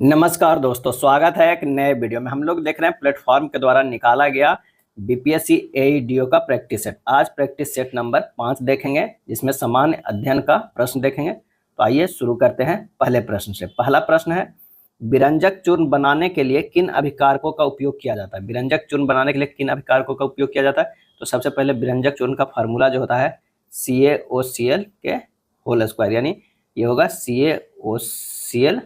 नमस्कार दोस्तों, स्वागत है एक नए वीडियो में। हम लोग देख रहे हैं प्लेटफॉर्म के द्वारा निकाला गया बीपीएससी एईडीओ का प्रैक्टिस सेट। आज प्रैक्टिस सेट नंबर 5 देखेंगे, जिसमें सामान्य अध्ययन का प्रश्न देखेंगे। तो आइए शुरू करते हैं पहले प्रश्न से। पहला प्रश्न है, विरंजक चूर्ण बनाने के लिए किन अभिकारकों का उपयोग किया जाता है? विरंजक चूर्ण बनाने के लिए किन अभिकारकों का उपयोग किया जाता है? तो सबसे पहले विरंजक चूर्ण का फार्मूला जो होता है CaOCl के होल स्क्वायर, यानी ये होगा CaOCl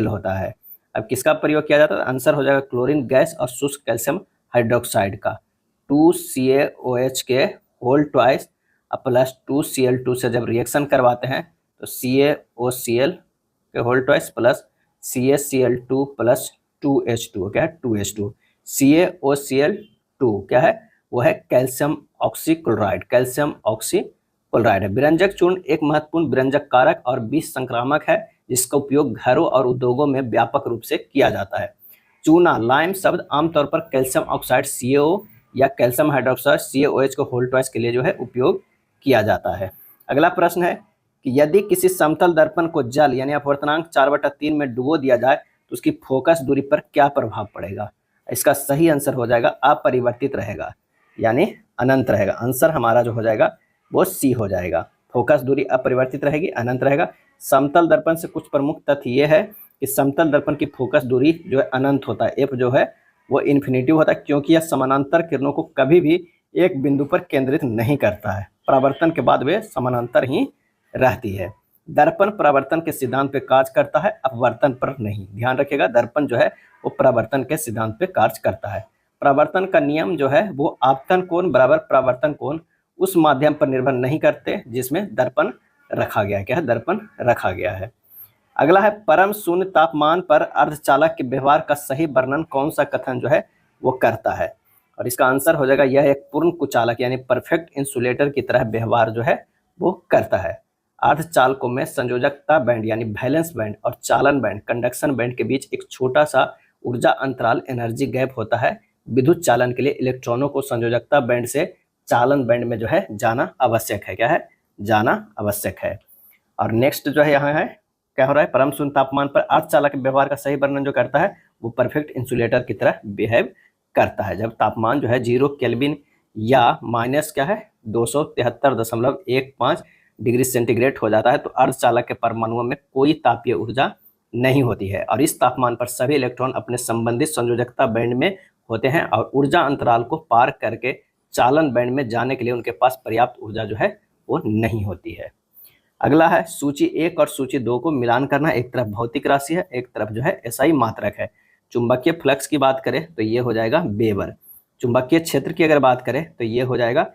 होता है। अब किसका प्रयोग किया जाता है? आंसर हो जाएगा क्लोरीन गैस और शुष्क कैल्शियम हाइड्रोक्साइड का। 2CaOH के होल ट्वाइस प्लस 2Cl2 से जब रिएक्शन करवाते हैं तो CaOCl के whole twice plus CaCl2 plus 2H2 क्या है? 2H2। CaOCl2 क्या है? वो है कैल्शियम ऑक्सीक्लोराइड। कैल्शियम ऑक्सीक्लोराइड है। विरंजक चूर्ण एक महत्वपूर्ण विरंजक कारक और विष संक्रामक है, जिसका उपयोग घरों और उद्योगों में व्यापक रूप से किया जाता है। चूना लाइम शब्द आमतौर पर कैल्शियम ऑक्साइड CaO या कैल्शियम हाइड्रोक्साइड CaOH को होल ट्वाइस के लिए जो है उपयोग किया जाता है। अगला प्रश्न है कि यदि किसी समतल दर्पण को जल यानी अपवर्तनांक 4/3 में डुबो दिया जाए तो उसकी फोकस दूरी पर क्या प्रभाव पड़ेगा? इसका सही आंसर हो जाएगा अपरिवर्तित रहेगा, यानी अनंत रहेगा। आंसर हमारा जो हो जाएगा वो सी हो जाएगा। फोकस दूरी अपरिवर्तित रहेगी, अनंत रहेगा। समतल दर्पण से कुछ प्रमुख तथ्य ये है कि समतल दर्पण की फोकस दूरी जो है अनंत होता है, एफ जो है वो इन्फिनिटिव होता है, क्योंकि यह समानांतर किरणों को कभी भी एक बिंदु पर केंद्रित नहीं करता है। परावर्तन के बाद वे समानांतर ही रहती है। दर्पण परावर्तन के सिद्धांत पे कार्य करता है, अपवर्तन पर नहीं। ध्यान रखिएगा, दर्पण जो है वो परावर्तन के सिद्धांत पे कार्य करता है। परावर्तन का नियम जो है वो आपतन कोण बराबर परावर्तन कोण उस माध्यम पर निर्भर नहीं करते जिसमें दर्पण रखा गया है। क्या है? दर्पण रखा गया है। अगला है, परम शून्य तापमान पर अर्धचालक के व्यवहार का सही वर्णन कौन सा कथन जो है वो करता है? और इसका आंसर हो जाएगा यह एक पूर्ण कुचालक यानी परफेक्ट इंसुलेटर की तरह व्यवहार जो है वो करता है। अर्धचालकों में संयोजकता बैंड यानी वैलेंस बैंड और चालन बैंड कंडक्शन बैंड के बीच एक छोटा सा ऊर्जा अंतराल एनर्जी गैप होता है। विद्युत चालन के लिए इलेक्ट्रॉनों को संयोजकता बैंड से चालन बैंड में जो है जाना आवश्यक है। क्या है? जाना आवश्यक है। और नेक्स्ट जो है यहाँ है, क्या हो रहा है? परम शून्य तापमान पर अर्धचालक के व्यवहार का सही वर्णन जो करता है वो परफेक्ट इंसुलेटर की तरह बिहेव करता है। जब तापमान जो है 0 केल्विन या माइनस क्या है 273.15 डिग्री सेंटीग्रेड हो जाता है तो अर्धचालक के परमाणुओं में कोई तापीय ऊर्जा नहीं होती है, और इस तापमान पर सभी इलेक्ट्रॉन अपने संबंधित संयोजकता बैंड में होते हैं और ऊर्जा अंतराल को पार करके चालन बैंड में जाने के लिए उनके पास पर्याप्त ऊर्जा जो है वो नहीं होती है। अगला है, सूची 1 और सूची 2 को मिलान करना। एक तरफ भौतिक राशि है, एक तरफ जो है एसआई मात्रक है। चुंबकीय फ्लक्स की बात करें तो ये हो जाएगा वेबर। चुंबकीय क्षेत्र की अगर बात करें तो ये हो जाएगा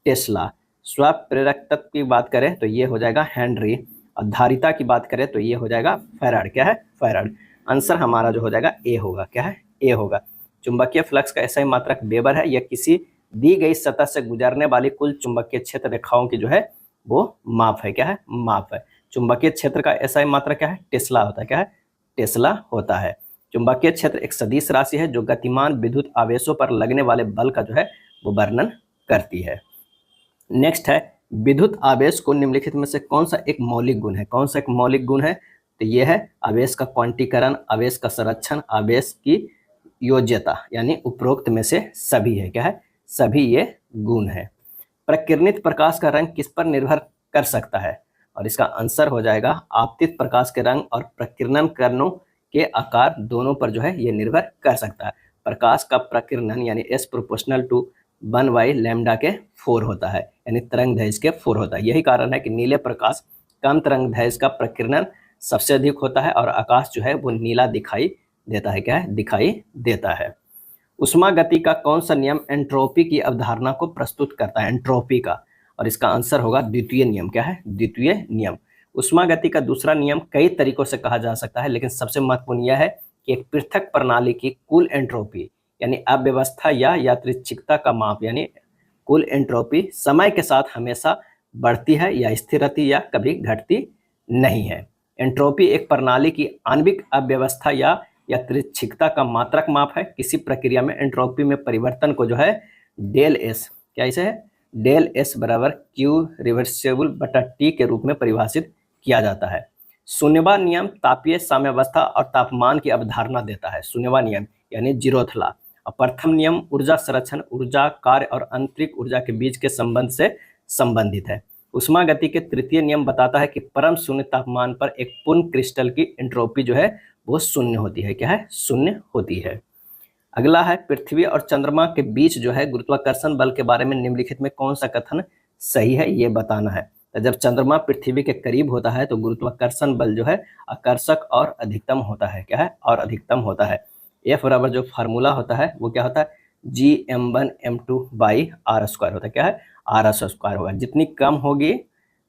टेस्ला। स्व प्रेरक तत्व की बात करें तो ये हो जाएगा हेनरी। और धारिता की बात करें तो ये हो जाएगा फैराड। क्या है? फैराड। आंसर हमारा जो हो जाएगा ए होगा। क्या है? ए होगा। चुंबकीय फ्लक्स का एसआई मात्रक वेबर है। यह किसी दी गई सतह से गुजरने वाली कुल चुंबकीय क्षेत्र रेखाओं की जो है वो माप है। क्या है? माप है। चुंबकीय क्षेत्र का एसआई मात्रक क्या है? टेस्ला होता है। क्या है? टेस्ला होता है। चुंबकीय क्षेत्र एक सदिश राशि है जो गतिमान विद्युत आवेशों पर लगने वाले बल का जो है वो वर्णन करती है। नेक्स्ट है, विद्युत आवेश को निम्नलिखित में से कौन सा एक मौलिक गुण है? कौन सा एक मौलिक गुण है? तो ये है आवेश का क्वांटीकरण, आवेश का संरक्षण, आवेश की योज्यता, यानी उपरोक्त में से सभी है। क्या है? सभी ये गुण है। प्रकिरणित प्रकाश का रंग किस पर निर्भर कर सकता है? और इसका आंसर हो जाएगा आपतित प्रकाश के रंग और प्रकीर्णन कणों के आकार दोनों पर जो है ये निर्भर कर सकता है। प्रकाश का प्रकीर्णन यानी S प्रोपोर्शनल टू 1/λ के 4 होता है, यानी तरंग दैर्घ्य के 4 होता है। यही कारण है कि नीले प्रकाश कम तरंग दैर्घ्य का प्रकीर्णन सबसे अधिक होता है और आकाश जो है वो नीला दिखाई देता है। क्या है? दिखाई देता है। उष्मा गति का कौन सा नियम एंट्रोपी की अवधारणा को प्रस्तुत करता है? एंट्रोपी का। और इसका आंसर होगा द्वितीय नियम। क्या है? द्वितीय नियम। उष्मा गति का दूसरा नियम कई तरीकों से कहा जा सकता है, लेकिन सबसे महत्वपूर्ण यह है कि एक पृथक प्रणाली की कुल एंट्रोपी यानी अव्यवस्था या यादृच्छिकता का माप यानी कुल एंट्रोपी समय के साथ हमेशा बढ़ती है या स्थिर रहती है या कभी घटती नहीं है। एंट्रोपी एक प्रणाली की आणविक अव्यवस्था या यादृच्छिकता का मात्रक माप है। किसी प्रक्रिया में एंट्रोपी में परिवर्तन को जो है डेल एस, क्या इसे है? डेल एस बराबर क्यू रिवर्सिबल बटा टी के रूप में परिभाषित किया जाता है। शून्यवा नियम तापीय साम्यावस्था और तापमान की अवधारणा देता है। शून्यवा नियम यानी जीरोथ लॉ। और प्रथम नियम ऊर्जा संरक्षण, ऊर्जा कार्य और आंतरिक ऊर्जा के बीच के संबंध से संबंधित है। उष्मा गति के तृतीय नियम बताता है कि परम शून्य तापमान पर एक पूर्ण क्रिस्टल की एंट्रोपी जो है वो शून्य होती है। क्या है? शून्य होती है। अगला है पृथ्वी और चंद्रमा के बीच जो है गुरुत्वाकर्षण बल के बारे में निम्नलिखित में कौन सा कथन सही है, ये बताना है। तो जब चंद्रमा पृथ्वी के करीब होता है तो गुरुत्वाकर्षण बल जो है आकर्षक और अधिकतम होता है। क्या है? और अधिकतम होता है। एफ बराबर जो फार्मूला होता है वो क्या होता है? Gm1m2/r² होता है। क्या है? r² होगा। जितनी कम होगी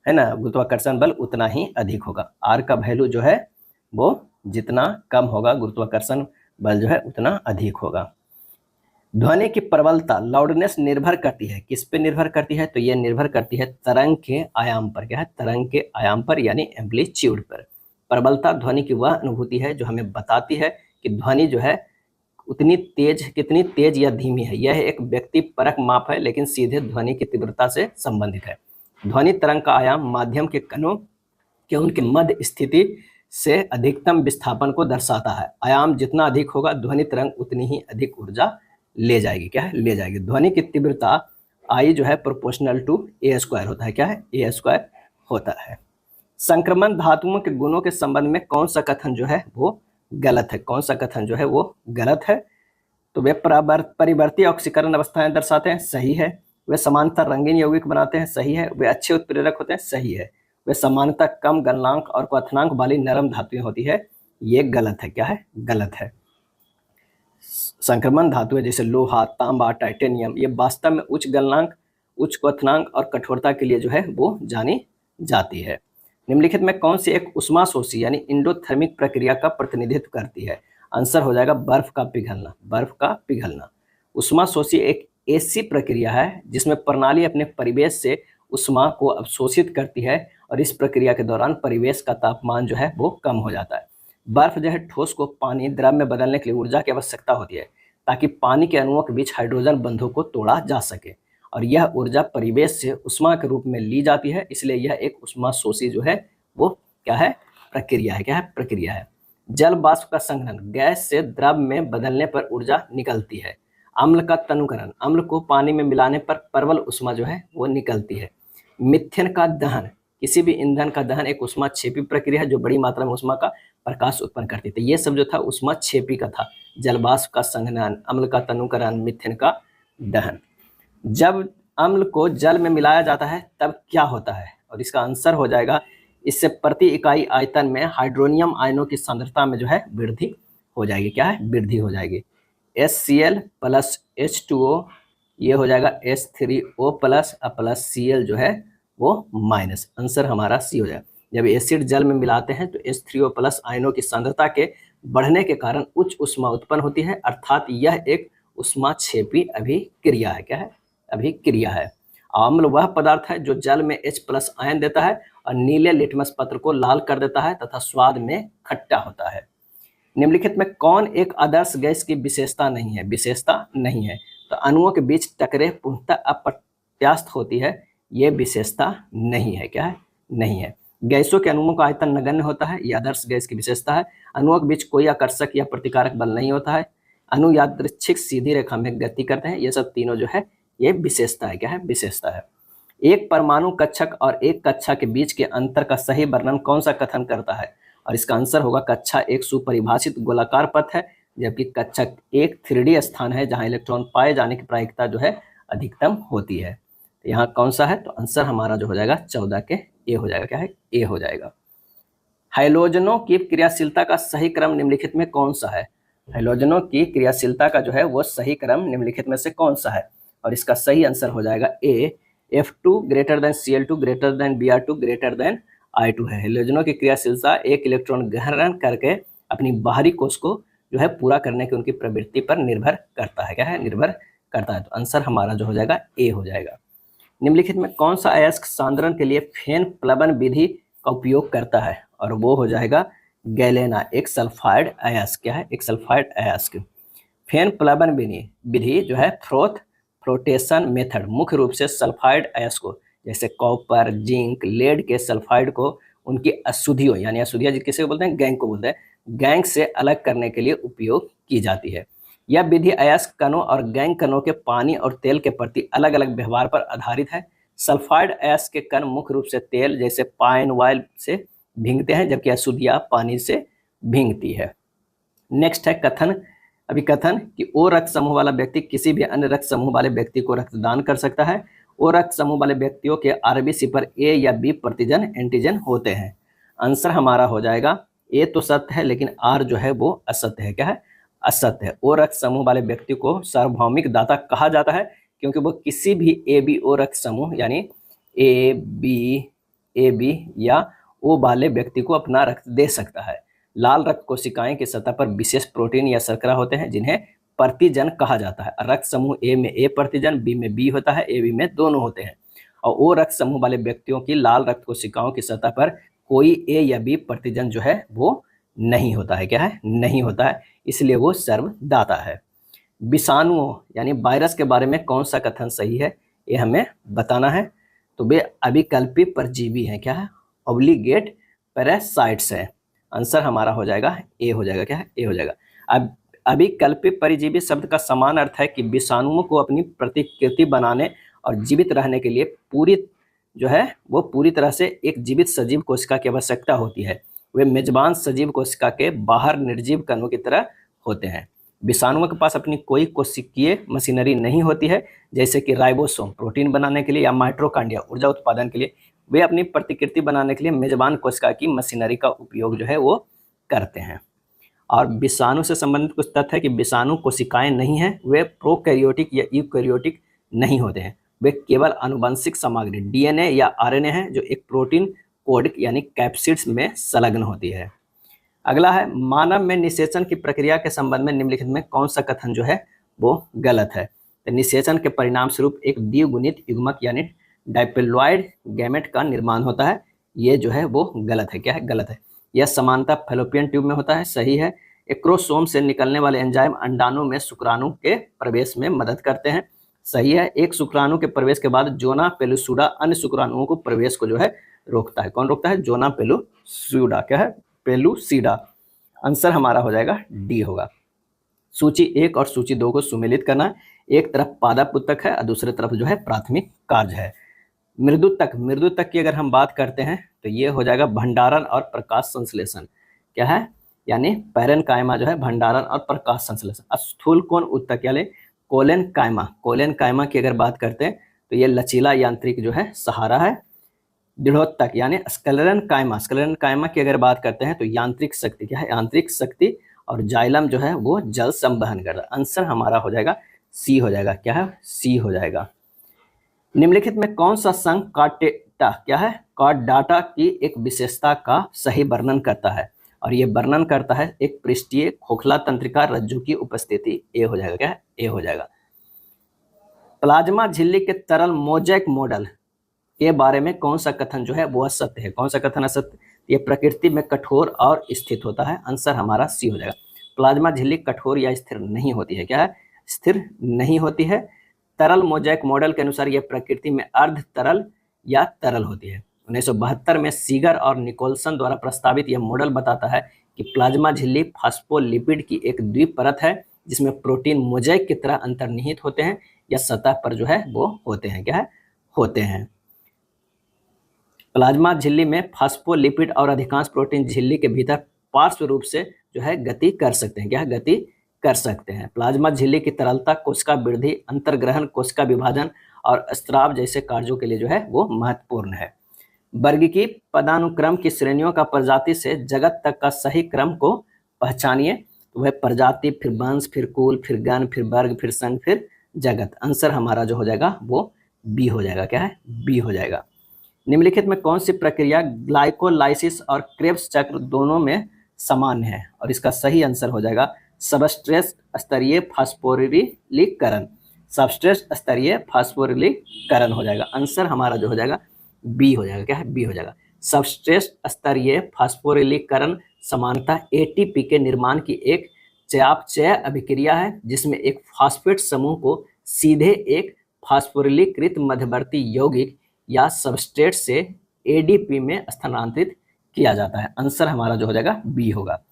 है ना गुरुत्वाकर्षण बल उतना ही अधिक होगा। r का वैल्यू जो है वो जितना कम होगा गुरुत्वाकर्षण बल जो है उतना अधिक होगा। ध्वनि की प्रबलता लाउडनेस निर्भर करती है, किस पे निर्भर करती है? तो ये निर्भर करती है तरंग के आयाम पर। क्या है? तरंग के आयाम पर यानी एम्पलीट्यूड पर। प्रबलता ध्वनि की वह अनुभूति है जो हमें बताती है कि ध्वनि जो है उतनी तेज, कितनी तेज या धीमी है। यह एक व्यक्ति परक माप है लेकिन सीधे ध्वनि की तीव्रता से संबंधित है। ध्वनि तरंग का आयाम माध्यम के कणों के उनके मध्य स्थिति से अधिकतम विस्थापन को दर्शाता है। आयाम जितना अधिक होगा ध्वनि तरंग उतनी ही अधिक ऊर्जा ले जाएगी। क्या है? ले जाएगी। ध्वनि की तीव्रता आई जो है प्रोपोर्शनल टू a² होता है। क्या है? a² होता है। संक्रमण धातुओं के गुणों के संबंध में कौन सा कथन जो है वो गलत है? कौन सा कथन जो है वो गलत है? तो वे परिवर्ती ऑक्सीकरण अवस्थाएं दर्शाते हैं। सही है। वे समानता रंगीन यौगिक बनाते हैं। सही है। वे अच्छे उत्प्रेरक होते हैं। सही है। वे समानता कम गलनांक और क्वथनांक वाली नरम धातुएं होती है। ये गलत है। क्या है? गलत है। संक्रमण धातुएं जैसे लोहा, तांबा, टाइटेनियम ये वास्तव में उच्च गलनांक, उच्च क्वथनांक और कठोरता के लिए जो है वो जानी जाती है। निम्नलिखित में कौन सी एक उष्माशोषी यानी इंडोथर्मिक प्रक्रिया का प्रतिनिधित्व करती है? आंसर हो जाएगा बर्फ का पिघलना। बर्फ का पिघलना। उष्माशोषी एक ऐसी प्रक्रिया है जिसमें प्रणाली अपने परिवेश से उष्मा को अवशोषित करती है और इस प्रक्रिया के दौरान परिवेश का तापमान जो है वो कम हो जाता है। बर्फ जो है ठोस को पानी द्रव में बदलने के लिए ऊर्जा की आवश्यकता होती है ताकि पानी के अणुओं के बीच हाइड्रोजन बंधों को तोड़ा जा सके और यह ऊर्जा परिवेश से उष्मा के रूप में ली जाती है। इसलिए यह एक उष्माशोषी जो है वो क्या है? प्रक्रिया है। क्या है? प्रक्रिया है। जल वाष्प का संघनन गैस से द्रव में बदलने पर ऊर्जा निकलती है। अम्ल का तनुकरण अम्ल को पानी में मिलाने पर प्रबल उष्मा जो है वो निकलती है। मिथेन का दहन किसी भी ईंधन का दहन एक उष्माक्षेपी प्रक्रिया है जो बड़ी मात्रा में उष्मा का प्रकाश उत्पन्न करती थी। ये सब जो था उष्माक्षेपी का था। जलवाष्प का संघनन, अम्ल का तनुकरण, मीथेन का दहन। जब अम्ल को जल में मिलाया जाता है तब क्या होता है? और इसका आंसर हो जाएगा इससे प्रति इकाई आयतन में हाइड्रोनियम आयनों की सांद्रता में जो है वृद्धि हो जाएगी। क्या है? वृद्धि हो जाएगी। HCl प्लस H2O ये हो जाएगा H3O प्लस Cl जो है वो माइनस। आंसर हमारा सी हो जाएगा। जब एसिड जल में मिलाते हैं तो H3O प्लस आयनों की सांद्रता के बढ़ने के कारण उच्च उष्मा उत्पन्न होती है, अर्थात यह एक उष्माक्षेपी अभिक्रिया है। क्या है? अभिक्रिया है। अम्ल वह पदार्थ है जो जल में H प्लस आयन देता है और नीले लिटमस पत्र को लाल कर देता है तथा स्वाद में खट्टा होता है। निम्नलिखित में कौन एक आदर्श गैस की विशेषता नहीं है? विशेषता नहीं है। तो अणुओं के बीच टकरे पूर्णतः अप्रत्यास्थ होती है। ये विशेषता नहीं है। क्या है? नहीं है। गैसों के अणुओं का आयतन नगण्य होता है। यह आदर्श गैस की विशेषता है। अणुओं के बीच कोई आकर्षक या प्रतिकारक बल नहीं होता है। अणु यादृच्छिक सीधी रेखा में गति करते हैं। ये सब तीनों जो है ये विशेषता है। क्या है? विशेषता है। एक परमाणु कक्षक और एक कक्षा के बीच के अंतर का सही वर्णन कौन सा कथन करता है? और इसका आंसर होगा कक्षा एक सुपरिभाषित गोलाकार पथ है जबकि कक्षक एक 3D स्थान है जहां इलेक्ट्रॉन पाए जाने की प्रायिकता जो है अधिकतम होती है। तो यहाँ कौन सा है? तो आंसर हमारा जो हो जाएगा 14 के ए हो जाएगा। क्या है? ए हो जाएगा। हाइलोजनों की क्रियाशीलता का सही क्रम निम्नलिखित में कौन सा है? हाइलोजनों की क्रियाशीलता का जो है वो सही क्रम निम्नलिखित में से कौन सा है? और इसका सही आंसर हो जाएगा ए, F2 greater than Cl2 greater than Br2 greater than I2 है। हाइलोजनों की क्रियाशीलता एक इलेक्ट्रॉन ग्रहण करके अपनी बाहरी कोश को जो है पूरा करने की उनकी प्रवृत्ति पर निर्भर करता है। क्या है? निर्भर करता है। तो आंसर हमारा जो हो जाएगा ए हो जाएगा। निम्नलिखित में कौन सा अयस्क सांद्रण के लिए फेन प्लवन विधि का उपयोग करता है? और वो हो जाएगा गैलेना, एक सल्फाइड अयस्क। क्या है? एक सल्फाइड अयस्क। फेन प्लवन विधि जो है फ्लोटेशन मेथड मुख्य रूप से सल्फाइड अयस्क को जैसे कॉपर, जिंक, लेड के सल्फाइड को उनकी अशुद्धियों यानी अशुद्धियाँ किसे बोलते हैं, गैंग को बोलते हैं, गैंग से अलग करने के लिए उपयोग की जाती है। यह विधि अयस्क कणों और गैंग कणों के पानी और तेल के प्रति अलग अलग व्यवहार पर आधारित है। सल्फाइड अयस्क के कण मुख्य रूप से तेल जैसे पाइन ऑयल से भींगते हैं, जबकि अशुद्धियाँ पानी से भींगती है। नेक्स्ट है कथन। अभी कथन कि ओ रक्त समूह वाला व्यक्ति किसी भी अन्य रक्त समूह वाले व्यक्ति को रक्तदान कर सकता है। ओ रक्त समूह वाले व्यक्तियों के आरबीसी पर ए या बी प्रतिजन एंटीजन होते हैं। आंसर हमारा हो जाएगा ए तो सत्य है, लेकिन आर जो है वो असत्य है। क्या है, असत्य है। ओ रक्त समूह वाले व्यक्ति को सार्वभौमिक दाता कहा जाता है, क्योंकि वो किसी भी ए बी ओ रक्त समूह यानी ए बी या ओ वाले व्यक्ति को अपना रक्त दे सकता है। लाल रक्त कोशिकाएं की सतह पर विशेष प्रोटीन या शर्करा होते हैं, जिन्हें प्रतिजन कहा जाता है। रक्त समूह ए में ए प्रतिजन, बी में बी होता है, ए बी में दोनों होते हैं। और ओ रक्त समूह वाले व्यक्तियों की लाल रक्त कोशिकाओं की सतह पर कोई ए या बी प्रतिजन जो है वो नहीं होता है। क्या है, नहीं होता है, इसलिए वो सर्वदाता है। विषाणुओं यानी वायरस के बारे में कौन सा कथन सही है, ये हमें बताना है। तो वे अभिकल्पी परजीवी हैं। क्या है, ऑब्लिगेट पैरासाइट्स है। आंसर हमारा हो जाएगा ए हो जाएगा। क्या है, ए हो जाएगा। अब अभिकल्पी परजीवी शब्द का समान अर्थ है कि विषाणुओं को अपनी प्रतिकृति बनाने और जीवित रहने के लिए पूरी तरह से एक जीवित सजीव कोशिका की आवश्यकता होती है। वे मेजबान सजीव कोशिका के बाहर निर्जीव कणों की तरह होते हैं। विषाणुओं के पास अपनी कोई कोशिकीय मशीनरी नहीं होती है, जैसे कि राइबोसोम प्रोटीन बनाने के लिए या माइटोकॉन्ड्रिया ऊर्जा उत्पादन के लिए। वे अपनी प्रतिकृति बनाने के लिए मेजबान कोशिका की मशीनरी का उपयोग जो है वो करते हैं। और विषाणु से संबंधित कुछ तथ्य है कि विषाणु कोशिकाएं नहीं हैं, वे प्रोकैरियोटिक या यूकैरियोटिक नहीं होते हैं। वे केवल आनुवंशिक सामग्री डीएनए या आरएनए हैं, जो एक प्रोटीन कोड यानी कैप्सिड्स में संलग्न होती है। अगला है मानव में निषेचन की प्रक्रिया के संबंध में निम्नलिखित में कौन सा कथन जो है वो गलत है। तो निषेचन के परिणाम स्वरूप एक द्विगुणित युग्मक यानी डाइप्लॉइड गैमेट का निर्माण होता है। ये जो है वो गलत है। क्या है, गलत है। यह समानता फैलोपियन ट्यूब में होता है। सही है। एक्रोसोम से निकलने वाले एंजाइम अंडाणु में शुक्राणु के प्रवेश में मदद करते हैं। सही है। एक शुक्राणु के प्रवेश के बाद जोना पेलुसुडा अन्य शुक्राणुओं को प्रवेश को जो है रोकता है। कौन रोकता है, जोना पेलुसुडा। क्या है, पेलुसिडा। आंसर हमारा हो जाएगा डी होगा। सूची 1 और सूची 2 को सुमेलित करना। एक तरफ पादप उत्तक है और दूसरी तरफ जो है प्राथमिक कार्य है। मृदुतक की अगर हम बात करते हैं तो ये हो जाएगा भंडारण और प्रकाश संश्लेषण। क्या है, यानी पैरेनकाइमा जो है भंडारण और प्रकाश संश्लेषण। स्थूल कोण उत्तक यानी कोलेनकाइमा की अगर बात करते हैं तो ये लचीला यांत्रिक जो है सहारा है। दृढ़ोत्तक यानी स्क्लेरेनकाइमा की अगर बात करते हैं तो यांत्रिक शक्ति। क्या है, यांत्रिक शक्ति। और जाइलम जो है वो जल संवहन करता है। आंसर हमारा हो जाएगा सी हो जाएगा। क्या है, सी हो जाएगा। निम्नलिखित में कौन सा संघ कार्डेटा क्या है, कार्डाटा की एक विशेषता का सही वर्णन करता है, और ये वर्णन करता है एक पृष्ठीय खोखला तंत्रिका रज्जु की उपस्थिति। ए हो जाएगा। क्या है, ए हो जाएगा। प्लाज्मा झिल्ली के तरल मोजैक मॉडल के बारे में कौन सा कथन जो है वो असत्य है। कौन सा कथन असत्य, ये प्रकृति में कठोर और स्थिर होता है। आंसर हमारा सी हो जाएगा। प्लाज्मा झिल्ली कठोर या स्थिर नहीं होती है। क्या है, स्थिर नहीं होती है। तरल मोजैक मॉडल के अनुसार यह प्रकृति में अर्ध तरल या तरल होती है। 1972 में सीगर और निकोलसन द्वारा प्रस्तावित यह मॉडल बताता है कि प्लाज्मा झिल्ली फास्फोलिपिड की एक द्विपरत है, जिसमें प्रोटीन मोजैक की तरह अंतर्निहित होते हैं या सतह पर जो है वो होते हैं। क्या है, होते हैं। प्लाज्मा झिल्ली में फास्फोलिपिड और अधिकांश प्रोटीन झिल्ली के भीतर पार्श्व रूप से जो है गति कर सकते हैं। क्या है, गति कर सकते हैं। प्लाज्मा झिल्ली की तरलता कोशिका वृद्धि, अंतर्ग्रहण, कोशिका विभाजन और स्त्राव जैसे कार्यों के लिए जो है वो महत्वपूर्ण है। वर्गीकी पदानुक्रम की श्रेणियों का प्रजाति से जगत तक का सही क्रम को पहचानिए। तो वह प्रजाति, फिर वंश, फिर कुल, फिर गण, फिर वर्ग, फिर संघ, फिर जगत। आंसर हमारा जो हो जाएगा वो बी हो जाएगा। क्या है, बी हो जाएगा। निम्नलिखित में कौन सी प्रक्रिया ग्लाइकोलाइसिस और क्रेब्स चक्र दोनों में समान है, और इसका सही आंसर हो जाएगा सबस्ट्रेट स्तरीय फास्फोरिलीकरण। सबस्ट्रेट स्तरीय फास्फोरिलीकरण हो जाएगा। आंसर हमारा जो हो जाएगा बी हो जाएगा। क्या है, बी हो जाएगा। सबस्ट्रेट स्तरीय फास्फोरिलीकरण समानतः एटीपी के निर्माण की एक चयापचय अभिक्रिया है, जिसमें एक फास्फेट समूह को सीधे एक फास्फोरिलीकृत मध्यवर्ती यौगिक या सबस्ट्रेट से एडीपी में स्थानांतरित किया जाता है। आंसर हमारा जो हो जाएगा बी होगा।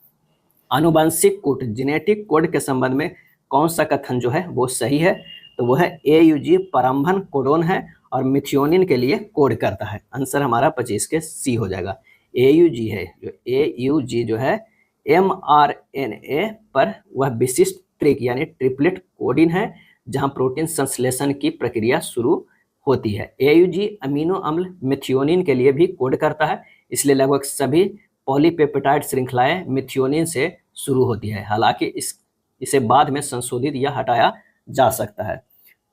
आनुवंशिक कोड, जेनेटिक कोड के संबंध में कौन सा कथन जो है वो सही है? तो वो है AUG प्रारंभन कोडोन है और मिथियोनिन के लिए कोड करता है। आंसर हमारा 25 के सी हो जाएगा। AUG है, जो AUG जो है mRNA पर वह विशिष्ट ट्रिक यानी ट्रिपलेट कोडिन है जहां प्रोटीन संश्लेषण की प्रक्रिया शुरू होती है। AUG अमीनो अम्ल मिथियोनिन के लिए भी कोड करता है, इसलिए लगभग सभी पॉलीपेप्टाइड श्रृंखलाएं मिथियोनिन से शुरू होती है। हालांकि इसे बाद में संशोधित या हटाया जा सकता है।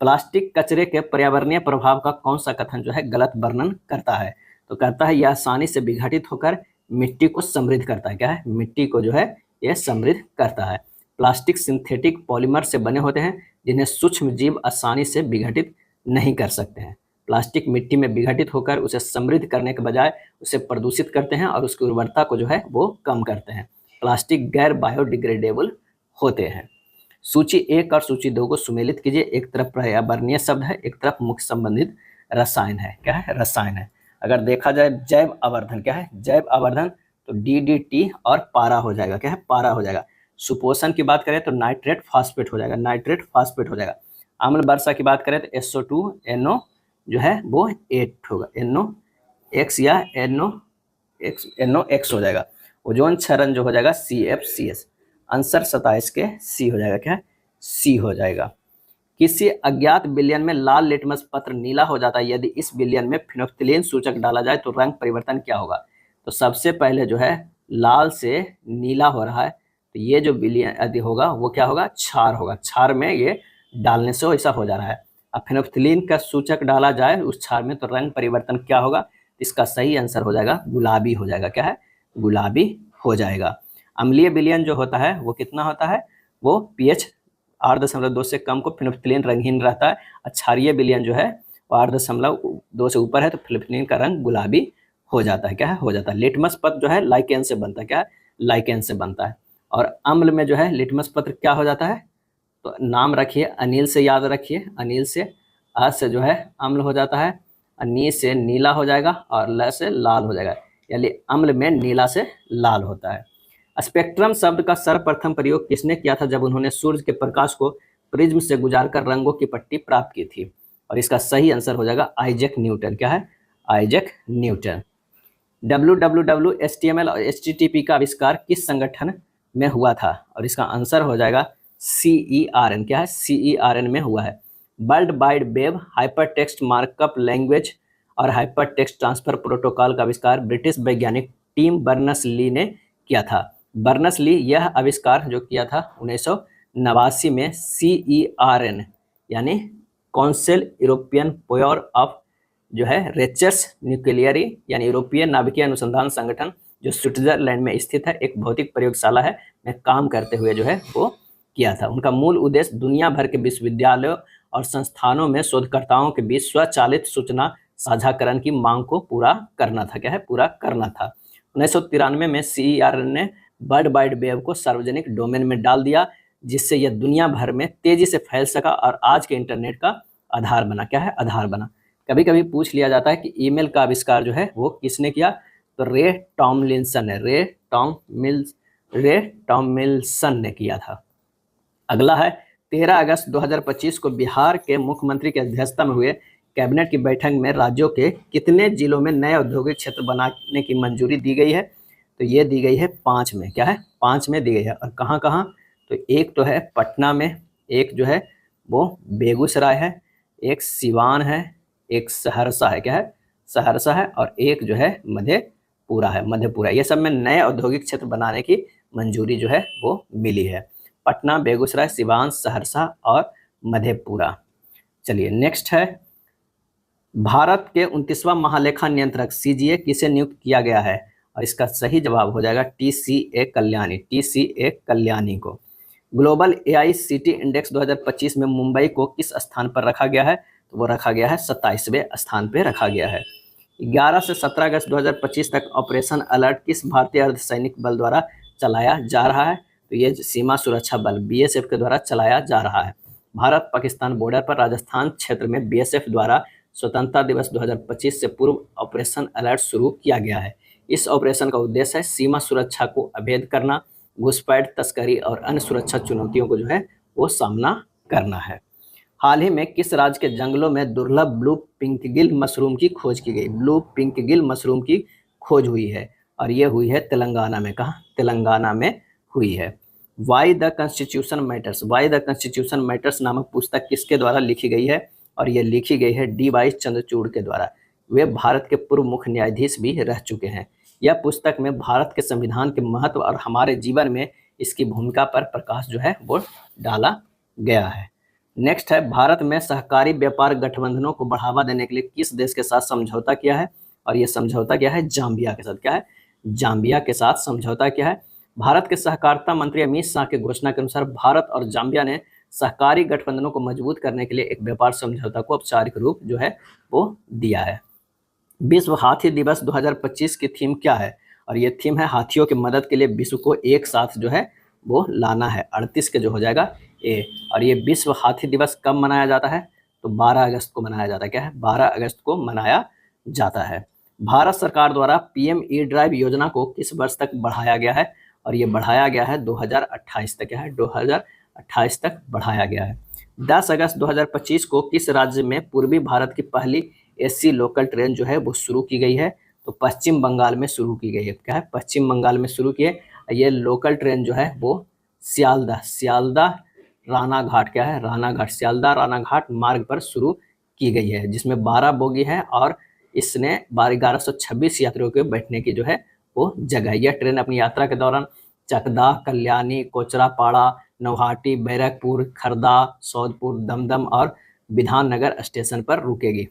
प्लास्टिक कचरे के पर्यावरणीय प्रभाव का कौन सा कथन जो है गलत वर्णन करता है? तो कहता है यह आसानी से विघटित होकर मिट्टी को समृद्ध करता है। क्या है? मिट्टी को जो है यह समृद्ध करता है। प्लास्टिक सिंथेटिक पॉलीमर से बने होते हैं जिन्हें सूक्ष्म जीव आसानी से विघटित नहीं कर सकते हैं। प्लास्टिक मिट्टी में विघटित होकर उसे समृद्ध करने के बजाय उसे प्रदूषित करते हैं और उसकी उर्वरता को जो है वो कम करते हैं। प्लास्टिक गैर बायोडिग्रेडेबल होते हैं। सूची 1 और सूची 2 को सुमेलित कीजिए। एक तरफ पर्यावरणीय शब्द है, एक तरफ मुख्य संबंधित रसायन है। क्या है? रसायन है। अगर देखा जाए जैव आवर्धन, क्या है? जैव आवर्धन तो DDT और पारा हो जाएगा। क्या है? पारा हो जाएगा। सुपोषण की बात करें तो नाइट्रेट फास्फेट हो जाएगा, नाइट्रेट फास्फेट हो जाएगा। अम्ल वर्षा की बात करें तो SO2NO जो है वो 8 होगा, NOx या NOx हो जाएगा। ओजोन क्षरण जो हो जाएगा CFCS। आंसर 27 के सी हो जाएगा। क्या है? सी हो जाएगा। किसी अज्ञात विलयन में लाल लिटमस पत्र नीला हो जाता है, यदि इस विलयन में फिनोक्सिलेन सूचक डाला जाए तो रंग परिवर्तन क्या होगा? तो सबसे पहले जो है लाल से नीला हो रहा है, तो ये जो विलयन यदि होगा वो क्या होगा? क्षार होगा। क्षार में ये डालने से ऐसा हो जा रहा है। अब फिनोक्सिलेन का सूचक डाला जाए उस क्षार में तो रंग परिवर्तन क्या होगा? इसका सही आंसर हो जाएगा गुलाबी हो जाएगा। क्या है? गुलाबी हो जाएगा। अम्लीय विलयन जो होता है वो कितना होता है? वो pH 8.2 से कम को फिनोक्सिलेन रंगहीन रहता है। क्षारीय विलयन जो है वो 8.2 से ऊपर है तो फिनोक्सिलेन का रंग गुलाबी हो जाता है। क्या है? हो जाता है। लिटमस पत्र जो है लाइकेन से बनता है। क्या है? लाइकेन से बनता है। और अम्ल में जो है लिटमस पत्र क्या हो जाता है? तो नाम रखिए, अनिल से याद रखिए। अनिल से, अ से जो है अम्ल हो जाता है, नी से नीला हो जाएगा और ल से लाल हो जाएगा, यानी अम्ल में नीला से लाल होता है। स्पेक्ट्रम शब्द का सर्वप्रथम प्रयोग किसने किया था जब उन्होंने सूर्य के प्रकाश को प्रिज्म से गुजारकर रंगों की पट्टी प्राप्त की थी? और इसका सही आंसर हो जाएगा आइजैक न्यूटन। क्या है? Isaac Newton. www, HTML और HTTP का आविष्कार किस संगठन में हुआ था? और इसका आंसर हो जाएगा CERN। क्या है? CERN में हुआ है। World wide web, hyper text markup language और हाइपर टेक्स्ट ट्रांसफर प्रोटोकॉल का आविष्कार ब्रिटिश वैज्ञानिक टिम बर्नर्स-ली ने किया था। बर्नर्स-ली यह आविष्कार जो किया था 1989 में CERN यानी काउंसिल यूरोपियन पोयर ऑफ जो है रिसर्च न्यूक्लियरी यानी यूरोपीय नाभिकीय अनुसंधान संगठन जो स्विट्जरलैंड में स्थित है, एक भौतिक प्रयोगशाला है में काम करते हुए जो है वो किया था। उनका मूल उद्देश्य दुनिया भर के विश्वविद्यालयों और संस्थानों में शोधकर्ताओं के बीच स्वचालित सूचना साझाकरण की मांग को पूरा करना था। क्या है? पूरा करना था। 1993 में CERN ने वर्ल्ड वाइड वेब को सार्वजनिक डोमेन में डाल दिया, जिससे यह दुनिया भर में तेजी से फैल सका और आज के इंटरनेट का आधार बना। क्या है? आधार बना। कभी कभी पूछ लिया जाता है कि ईमेल का आविष्कार जो है वो किसने किया? तो रे टॉमलिंसन ने, रे टॉमलिंसन ने किया था। अगला है 13 अगस्त 2025 को बिहार के मुख्यमंत्री की अध्यक्षता में हुए कैबिनेट की बैठक में राज्यों के कितने जिलों में नए औद्योगिक क्षेत्र बनाने की मंजूरी दी गई है? तो ये दी गई है 5 में। क्या है? 5 में दी गई है। और कहाँ कहाँ? तो एक तो है पटना में, एक जो है वो बेगूसराय है, एक सिवान है, एक सहरसा है। क्या है? सहरसा है। और एक जो है मधेपुरा है, मधेपुरा। ये सब में नए औद्योगिक क्षेत्र बनाने की मंजूरी जो है वो मिली है। पटना, बेगूसराय, सिवान, सहरसा और मधेपुरा। चलिए नेक्स्ट है, भारत के 29वां महालेखा नियंत्रक CGA किसे नियुक्त किया गया है? और इसका सही जवाब हो जाएगा TCA कल्याणी, TCA कल्याणी को। ग्लोबल AICT इंडेक्स 2025 में मुंबई को किस स्थान पर रखा गया है? तो वो रखा गया है 27वें स्थान पर रखा गया है। 11 से 17 अगस्त 2025 तक ऑपरेशन अलर्ट किस भारतीय अर्धसैनिक बल द्वारा चलाया जा रहा है? तो ये सीमा सुरक्षा बल BSF के द्वारा चलाया जा रहा है। भारत पाकिस्तान बॉर्डर पर राजस्थान क्षेत्र में BSF द्वारा स्वतंत्रता दिवस 2025 से पूर्व ऑपरेशन अलर्ट शुरू किया गया है। इस ऑपरेशन का उद्देश्य है सीमा सुरक्षा को अभेद करना, घुसपैठ, तस्करी और अन्य सुरक्षा चुनौतियों को जो है वो सामना करना है। हाल ही में किस राज्य के जंगलों में दुर्लभ ब्लू पिंकगिल मशरूम की खोज की गई? ब्लू पिंकगिल मशरूम की खोज हुई है और ये हुई है तेलंगाना में। कहाँ? तेलंगाना में हुई है। Why the constitution matters, why the constitution matters नामक पुस्तक किसके द्वारा लिखी गई है? और ये लिखी गई है डी वाई चंद्रचूड़ के द्वारा। वे भारत के पूर्व मुख्य न्यायाधीश भी रह चुके हैं। यह पुस्तक में भारत के संविधान के महत्व और हमारे जीवन में इसकी भूमिका पर प्रकाश जो है वो डाला गया है। नेक्स्ट है, भारत में सहकारी व्यापार गठबंधनों को बढ़ावा देने के लिए किस देश के साथ समझौता किया है? और यह समझौता क्या है? जाम्बिया के साथ। क्या है? जाम्बिया के साथ समझौता किया है। भारत के सहकारिता मंत्री अमित शाह की घोषणा के अनुसार भारत और जाम्बिया ने सहकारी गठबंधनों को मजबूत करने के लिए एक व्यापार समझौता को औपचारिक रूप जो है वो दिया है। विश्व हाथी दिवस 2025 की थीम क्या है? और ये थीम है हाथियों की मदद के लिए विश्व को एक साथ जो है वो लाना है। 38 के जो हो जाएगा ए। और ये विश्व हाथी दिवस कब मनाया जाता है? तो 12 अगस्त को मनाया जाता है। क्या है? 12 अगस्त को मनाया जाता है। भारत सरकार द्वारा पीएम ई ड्राइव योजना को किस वर्ष तक बढ़ाया गया है? और ये बढ़ाया गया है 2028 तक। क्या है? 2028 तक बढ़ाया गया है। 10 अगस्त 2025 को किस राज्य में पूर्वी भारत की पहली एसी लोकल ट्रेन जो है वो शुरू की गई है? तो पश्चिम बंगाल में शुरू की गई है। क्या है? पश्चिम बंगाल में शुरू की है। ये लोकल ट्रेन जो है वो सियालदह रानाघाट, क्या है? रानाघाट, सियालदह रानाघाट मार्ग पर शुरू की गई है, जिसमें 12 बोगी है और इसने 1126 यात्रियों के बैठने की जो है वो जगह। यह ट्रेन अपनी यात्रा के दौरान चकदा, कल्याणी, कोचरापाड़ा, नौहाटी, बैरकपुर, खरदा, सौदपुर, दमदम और विधाननगर स्टेशन पर रुकेगी।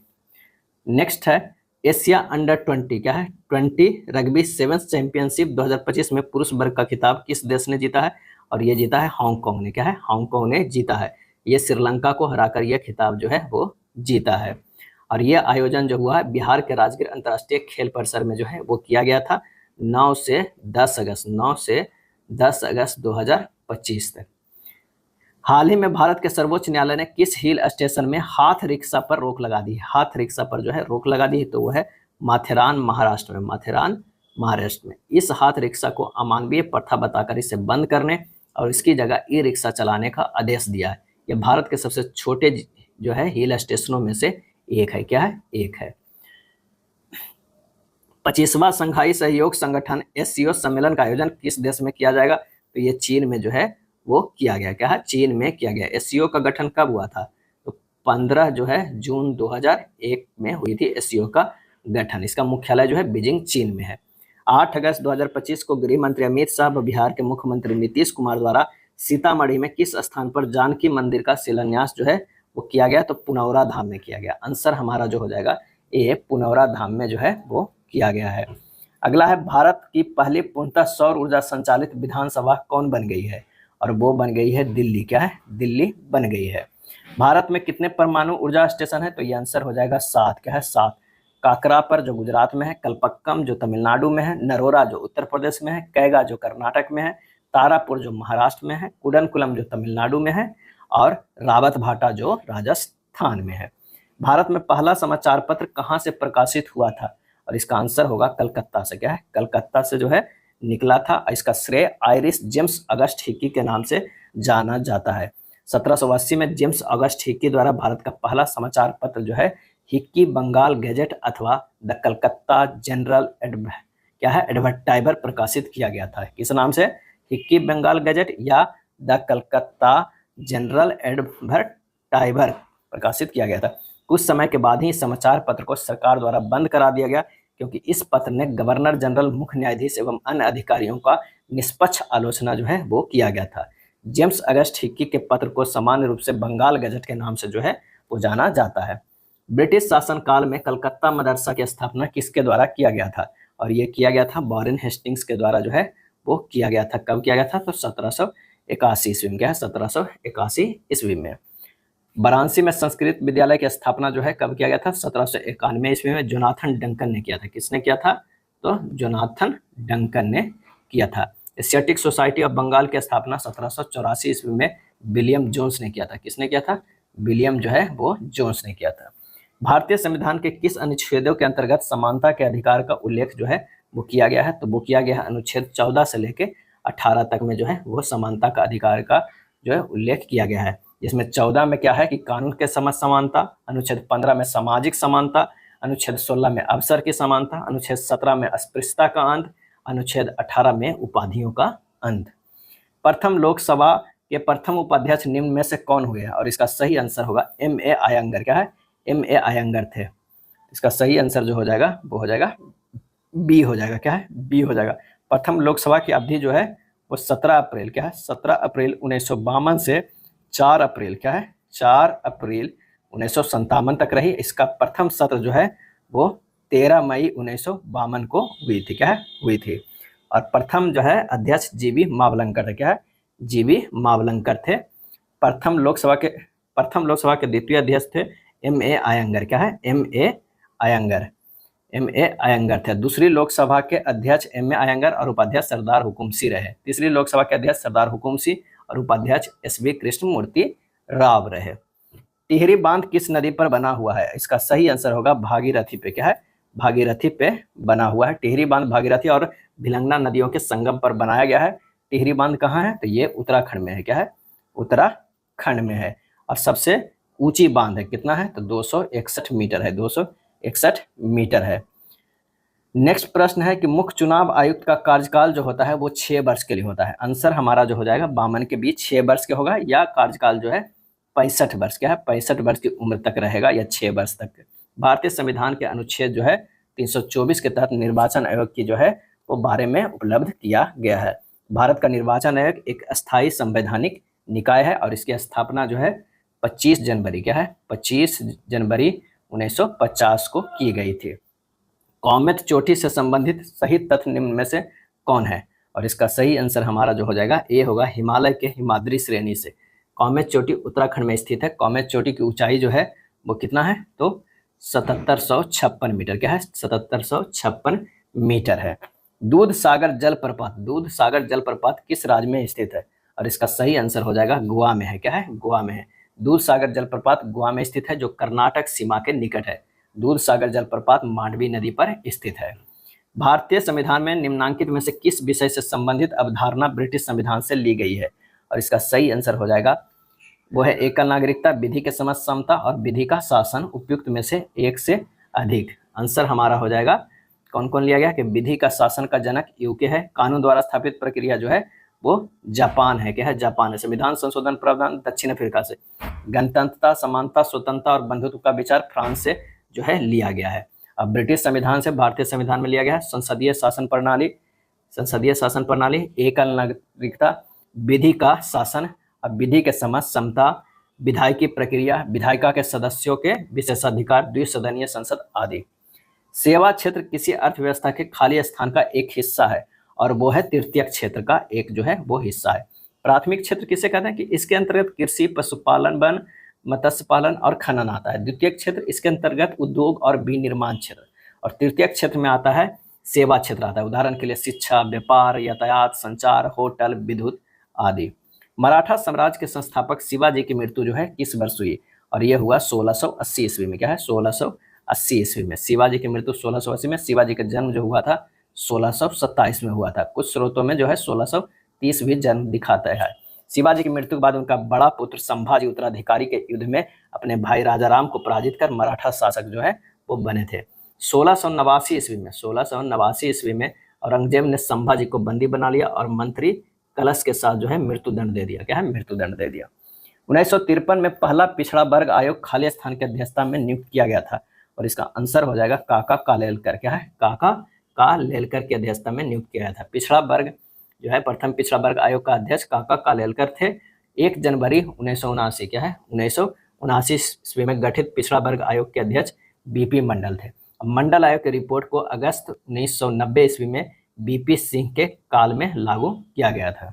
नेक्स्ट है, एशिया अंडर 20, क्या है? 20 रग्बी सेवेंथ चैंपियनशिप 2025 में पुरुष वर्ग का खिताब किस देश ने जीता है? और ये जीता है हांगकांग ने। क्या है? हांगकांग ने जीता है। ये श्रीलंका को हराकर यह खिताब जो है वो जीता है। और ये आयोजन जो हुआ है बिहार के राजगीर अंतर्राष्ट्रीय खेल परिसर में जो है वो किया गया था 9 से 10 अगस्त 2025 तक। हाल ही में भारत के सर्वोच्च न्यायालय ने किस हिल स्टेशन में हाथ रिक्शा पर रोक लगा दी? हाथ रिक्शा पर जो है रोक लगा दी, तो वो है माथेरान, महाराष्ट्र में। माथेरान, महाराष्ट्र में। इस हाथ रिक्शा को अमानवीय प्रथा बताकर इसे बंद करने और इसकी जगह ई रिक्शा चलाने का आदेश दिया है। यह भारत के सबसे छोटे जो है हिल स्टेशनों में से एक है। क्या है? एक है। 25वां संघाई सहयोग संगठन एससीओ सम्मेलन का आयोजन किस देश में किया जाएगा? तो ये चीन में जो है वो किया गया। क्या है? चीन में किया गया। एससीओ का गठन कब हुआ था? तो 15 जो है जून 2001 में हुई थी एससीओ का गठन। इसका मुख्यालय जो है बीजिंग, चीन में है। 8 अगस्त 2025 को गृह मंत्री अमित शाह व बिहार के मुख्यमंत्री नीतीश कुमार द्वारा सीतामढ़ी में किस स्थान पर जानकी मंदिर का शिलान्यास जो है वो किया गया? तो पुनौरा धाम में किया गया। आंसर हमारा जो हो जाएगा ये पुनौरा धाम में जो है वो किया गया है। अगला है, भारत की पहली पूर्णतः सौर ऊर्जा संचालित विधानसभा कौन बन गई है? और वो बन गई है दिल्ली। क्या है? दिल्ली बन गई है। भारत में कितने परमाणु ऊर्जा स्टेशन है? तो ये आंसर हो जाएगा 7। क्या है? 7। काकरापर जो गुजरात में है, कलपक्कम जो तमिलनाडु में है, नरोरा जो उत्तर प्रदेश में है, कैगा जो कर्नाटक में है, तारापुर जो महाराष्ट्र में है, कुडनकुलम जो तमिलनाडु में है और रावत भाटा जो राजस्थान में है। भारत में पहला समाचार पत्र कहाँ से प्रकाशित हुआ था? और इसका आंसर होगा कलकत्ता से। क्या है? कलकत्ता से जो है निकला था। इसका श्रेय आयरिस जेम्स अगस्ट हिक्की के नाम से जाना जाता है। 1780 में जेम्स अगस्ट हिक्की द्वारा भारत का पहला समाचार पत्र जो है हिक्की बंगाल गैजेट अथवा द कलकत्ता जनरल क्या है एडवर्टाइबर प्रकाशित किया गया था। किस नाम से? हिक्की बंगाल गैजेट या द कलकत्ता जनरल एडवर्टाइबर प्रकाशित किया गया था। कुछ समय के बाद ही समाचार पत्र को सरकार द्वारा बंद करा दिया गया, क्योंकि इस पत्र ने गवर्नर जनरल, मुख्य न्यायाधीश एवं अन्य अधिकारियों का निष्पक्ष आलोचना जो है वो किया गया था। जेम्स अगस्ट हिक्की के पत्र को सामान्य रूप से बंगाल गजट के नाम से जो है वो जाना जाता है। ब्रिटिश शासनकाल में कलकत्ता मदरसा की स्थापना किसके द्वारा किया गया था? और ये किया गया था वॉरेन हेस्टिंग्स के द्वारा जो है वो किया गया था। कब किया गया था? तो 1781 ईस्वी में। क्या है? 1781 ईस्वी में। वाराणसी में संस्कृत विद्यालय की स्थापना जो है कब किया गया था? 1791 ईस्वी में जोनाथन डंकन ने किया था। किसने किया था? तो जोनाथन डंकन ने किया था। एशियाटिक सोसाइटी ऑफ बंगाल की स्थापना 1784 ईस्वी में विलियम जोन्स ने किया था। किसने किया था? विलियम जो है वो जोन्स ने किया था। भारतीय संविधान के किस अनुच्छेदों के अंतर्गत समानता के अधिकार का उल्लेख जो है वो किया गया है, तो वो किया गया है अनुच्छेद 14 से लेके 18 तक में जो है वो समानता का अधिकार का जो है उल्लेख किया गया है। जिसमें 14 में क्या है कि कानून के समक्ष समानता, अनुच्छेद 15 में सामाजिक समानता, अनुच्छेद 16 में अवसर की समानता, अनुच्छेद 17 में अस्पृश्यता का अंत, अनुच्छेद 18 में उपाधियों का अंत। प्रथम लोकसभा के प्रथम उपाध्यक्ष निम्न में से कौन हुए हैं? और इसका सही आंसर होगा M.A. अयंगर। क्या है? M.A. अयंगर थे। इसका सही आंसर जो हो जाएगा वो हो जाएगा बी हो जाएगा। क्या है? बी हो जाएगा। प्रथम लोकसभा की अवधि जो है वो 17 अप्रैल क्या है 17 अप्रैल 1952 से 4 अप्रैल क्या है 4 अप्रैल 1957 तक रही। इसका प्रथम सत्र जो है वो 13 मई 1952 को हुई थी। क्या है? हुई थी। और प्रथम जो है अध्यक्ष जीबी मावलंकर थे। क्या है? जीबी मावलंकर थे। प्रथम लोकसभा के द्वितीय अध्यक्ष थे M.A. अयंगर। क्या है? M.A. अयंगर। M.A. अयंगर थे। दूसरी लोकसभा के अध्यक्ष M.A. अयंगर और उपाध्यक्ष सरदार हुकुम सिंह रहे। तीसरी लोकसभा के अध्यक्ष सरदार हुकुम सिंह और उपाध्यक्ष S.V. कृष्णमूर्ति राव रहे। टिहरी बांध किस नदी पर बना हुआ है? इसका सही आंसर होगा भागीरथी पे। क्या है? भागीरथी पे बना हुआ है। टिहरी बांध भागीरथी और भिलंगना नदियों के संगम पर बनाया गया है। टिहरी बांध कहाँ है? तो ये उत्तराखंड में है। क्या है? उत्तराखंड में है। और सबसे ऊंची बांध है, कितना है? तो 261 मीटर है। 261 मीटर है। नेक्स्ट प्रश्न है कि मुख्य चुनाव आयुक्त का कार्यकाल जो होता है वो 6 वर्ष के लिए होता है। आंसर हमारा जो हो जाएगा बामन के बीच 6 वर्ष के होगा, या कार्यकाल जो है 65 वर्ष। क्या है? 65 वर्ष की उम्र तक रहेगा, या 6 वर्ष तक। भारतीय संविधान के अनुच्छेद जो है 324 के तहत निर्वाचन आयोग की जो है वो बारे में उपलब्ध किया गया है। भारत का निर्वाचन आयोग एक अस्थायी संवैधानिक निकाय है और इसकी स्थापना जो है 25 जनवरी क्या है 25 जनवरी 1950 को की गई थी। कौमेत चोटी से संबंधित सही तथ्य निम्न में से कौन है? और इसका सही आंसर हमारा जो हो जाएगा ए होगा, हिमालय के हिमाद्री श्रेणी से। कौमेत चोटी उत्तराखंड में स्थित है। कौमेत चोटी की ऊंचाई जो है वो कितना है? तो 7756 मीटर। क्या है? 7756 मीटर है। दूध सागर जलप्रपात किस राज्य में स्थित है? और इसका सही आंसर हो जाएगा गोवा में है। क्या है? गोवा में है। दूध सागर जलप्रपात गोवा में स्थित है, जो कर्नाटक सीमा के निकट है। दूध सागर जलप्रपात मांडवी नदी पर स्थित है। भारतीय संविधान में निम्नांकित में से किस विषय से संबंधित अवधारणा ब्रिटिश संविधान से ली गई है? और इसका सही आंसर हो जाएगा वो है एकल नागरिकता, विधि के समक्ष समता और विधि का शासन, उपयुक्त में से एक से अधिक। आंसर हमारा हो जाएगा कौन कौन लिया गया कि विधि का शासन का जनक यूके है। कानून द्वारा स्थापित प्रक्रिया जो है वो जापान है। क्या है? जापान है। संविधान संशोधन प्रावधान दक्षिण अफ्रीका से। गणतंत्रता, समानता, स्वतंत्रता और बंधुत्व का विचार फ्रांस से जो है लिया गया है। अब ब्रिटिश संविधान से भारतीय संविधान में लिया गया है संसदीय शासन प्रणाली, एकल नागरिकता, विधि का शासन, अब विधि के समक्ष समता, विधायकी प्रक्रिया, विधायिका के सदस्यों के विशेषाधिकार, द्विसदनीय संसद आदि। सेवा क्षेत्र किसी अर्थव्यवस्था के खाली स्थान का एक हिस्सा है और वो है तृतीयक क्षेत्र का एक जो है वो हिस्सा है। प्राथमिक क्षेत्र किसे कहते हैं कि इसके अंतर्गत कृषि, पशुपालन, वन, मत्स्य पालन और खनन आता है। द्वितीयक क्षेत्र इसके अंतर्गत उद्योग और विनिर्माण क्षेत्र, और तृतीयक क्षेत्र में आता है सेवा क्षेत्र आता है। उदाहरण के लिए शिक्षा, व्यापार, यातायात, संचार, होटल, विद्युत आदि। मराठा साम्राज्य के संस्थापक शिवाजी की मृत्यु जो है किस वर्ष हुई? और यह हुआ 1680 ईस्वी में। क्या है? 1680 ईस्वी में शिवाजी की मृत्यु 1680 में। शिवाजी का जन्म जो हुआ था 1627 में हुआ था। कुछ स्रोतों में जो है 1630 भी जन्म दिखाता है। शिवाजी की मृत्यु के बाद उनका बड़ा पुत्र संभाजी उत्तराधिकारी के युद्ध में अपने भाई राजाराम को पराजित कर मराठा शासक जो है वो बने थे। 1689 ईस्वी में औरंगजेब ने संभाजी को बंदी बना लिया और मंत्री कलश के साथ जो है मृत्युदंड दे दिया। क्या है? मृत्युदंड दे दिया। 1953 में पहला पिछड़ा वर्ग आयोग खाली स्थान की अध्यक्षता में नियुक्त किया गया था और इसका आंसर हो जाएगा काका कालेलकर। क्या है? काका कालेलकर की अध्यक्षता में नियुक्त किया गया था। पिछड़ा वर्ग जो है प्रथम पिछड़ा वर्ग आयोग का अध्यक्ष काका कालेलकर थे। 1 जनवरी 1979 क्या है 1979 ईस्वी में गठित पिछड़ा वर्ग आयोग के अध्यक्ष बीपी मंडल थे। मंडल आयोग की रिपोर्ट को अगस्त 1990 ईस्वी में बीपी सिंह के काल में लागू किया गया था।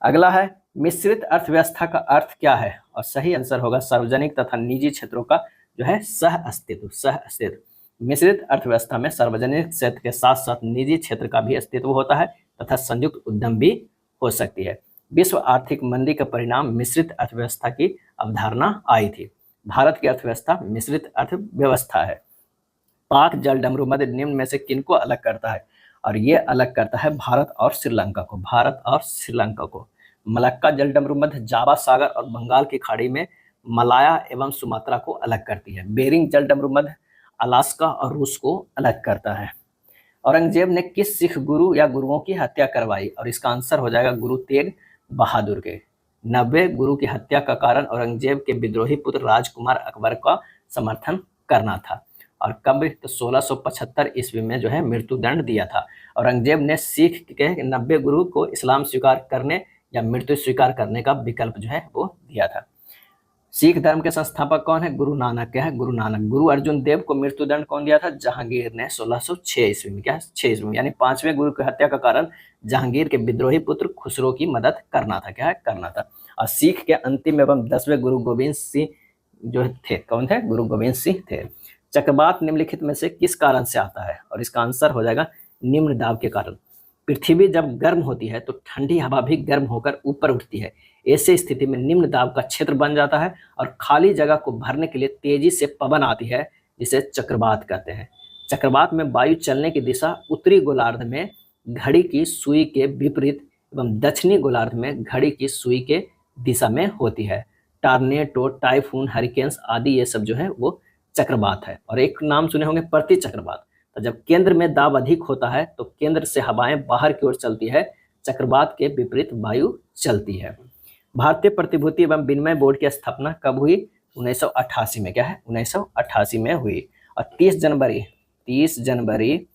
अगला है मिश्रित अर्थव्यवस्था का अर्थ क्या है? और सही आंसर होगा सार्वजनिक तथा निजी क्षेत्रों का जो है सह अस्तित्व। मिश्रित अर्थव्यवस्था में सार्वजनिक क्षेत्र के साथ साथ निजी क्षेत्र का भी अस्तित्व होता है तथा संयुक्त उद्यम भी हो सकती है। विश्व आर्थिक मंदी का परिणाम मिश्रित अर्थव्यवस्था की अवधारणा आई थी। भारत की अर्थव्यवस्था मिश्रित अर्थव्यवस्था है। पाक जल डमरू मध्य निम्न में से किनको अलग करता है? और ये अलग करता है भारत और श्रीलंका को, भारत और श्रीलंका को। मलक्का जलडमरूमध्य जावा सागर और बंगाल की खाड़ी में मलाया एवं सुमात्रा को अलग करती है। बेरिंग जलडमरूमध्य अलास्का और रूस को अलग करता है। औरंगजेब ने किस सिख गुरु या गुरुओं की हत्या करवाई? और इसका आंसर हो जाएगा गुरु तेग बहादुर के। 90 गुरु की हत्या का कारण औरंगजेब के विद्रोही पुत्र राजकुमार अकबर का समर्थन करना था। और कब? तो 1675 ईस्वी में जो है मृत्युदंड दिया था। औरंगजेब ने सिख के 90 गुरु को इस्लाम स्वीकार करने या मृत्यु स्वीकार करने का विकल्प जो है वो दिया था। सिख धर्म के संस्थापक कौन है? गुरु नानक। क्या है? गुरु नानक। गुरु अर्जुन देव को मृत्युदंड कौन दिया था? जहांगीर ने 1606 ईस्वी में। क्या है? 6 ईस्वी में, यानी 5वें गुरु की हत्या का कारण जहांगीर के विद्रोही पुत्र खुसरो की मदद करना था। क्या है? करना था। और सिख के अंतिम एवं 10वें गुरु गोविंद सिंह जो थे, कौन थे? गुरु गोविंद सिंह थे। चक्रवात निम्नलिखित में से किस कारण से आता है? और इसका आंसर हो जाएगा निम्न दाब के कारण। पृथ्वी जब गर्म होती है तो ठंडी हवा भी गर्म होकर ऊपर उठती है। ऐसे स्थिति में निम्न दाब का क्षेत्र बन जाता है और खाली जगह को भरने के लिए तेजी से पवन आती है, जिसे चक्रवात कहते हैं। चक्रवात में वायु चलने की दिशा उत्तरी गोलार्ध में घड़ी की सुई के विपरीत एवं दक्षिणी गोलार्ध में घड़ी की सुई के दिशा में होती है। टॉर्नेडो, टाइफून, हरिकेन्स आदि ये सब जो है वो चक्रवात है। और एक नाम सुने होंगे प्रति चक्रवात। तो जब केंद्र में दाब अधिक होता है तो केंद्र से हवाएं बाहर की ओर चलती है, चक्रवात के विपरीत वायु चलती है। भारतीय प्रतिभूति एवं विनिमय बोर्ड की स्थापना कब हुई? 1988 में। क्या है? 1988 में हुई। और 30 जनवरी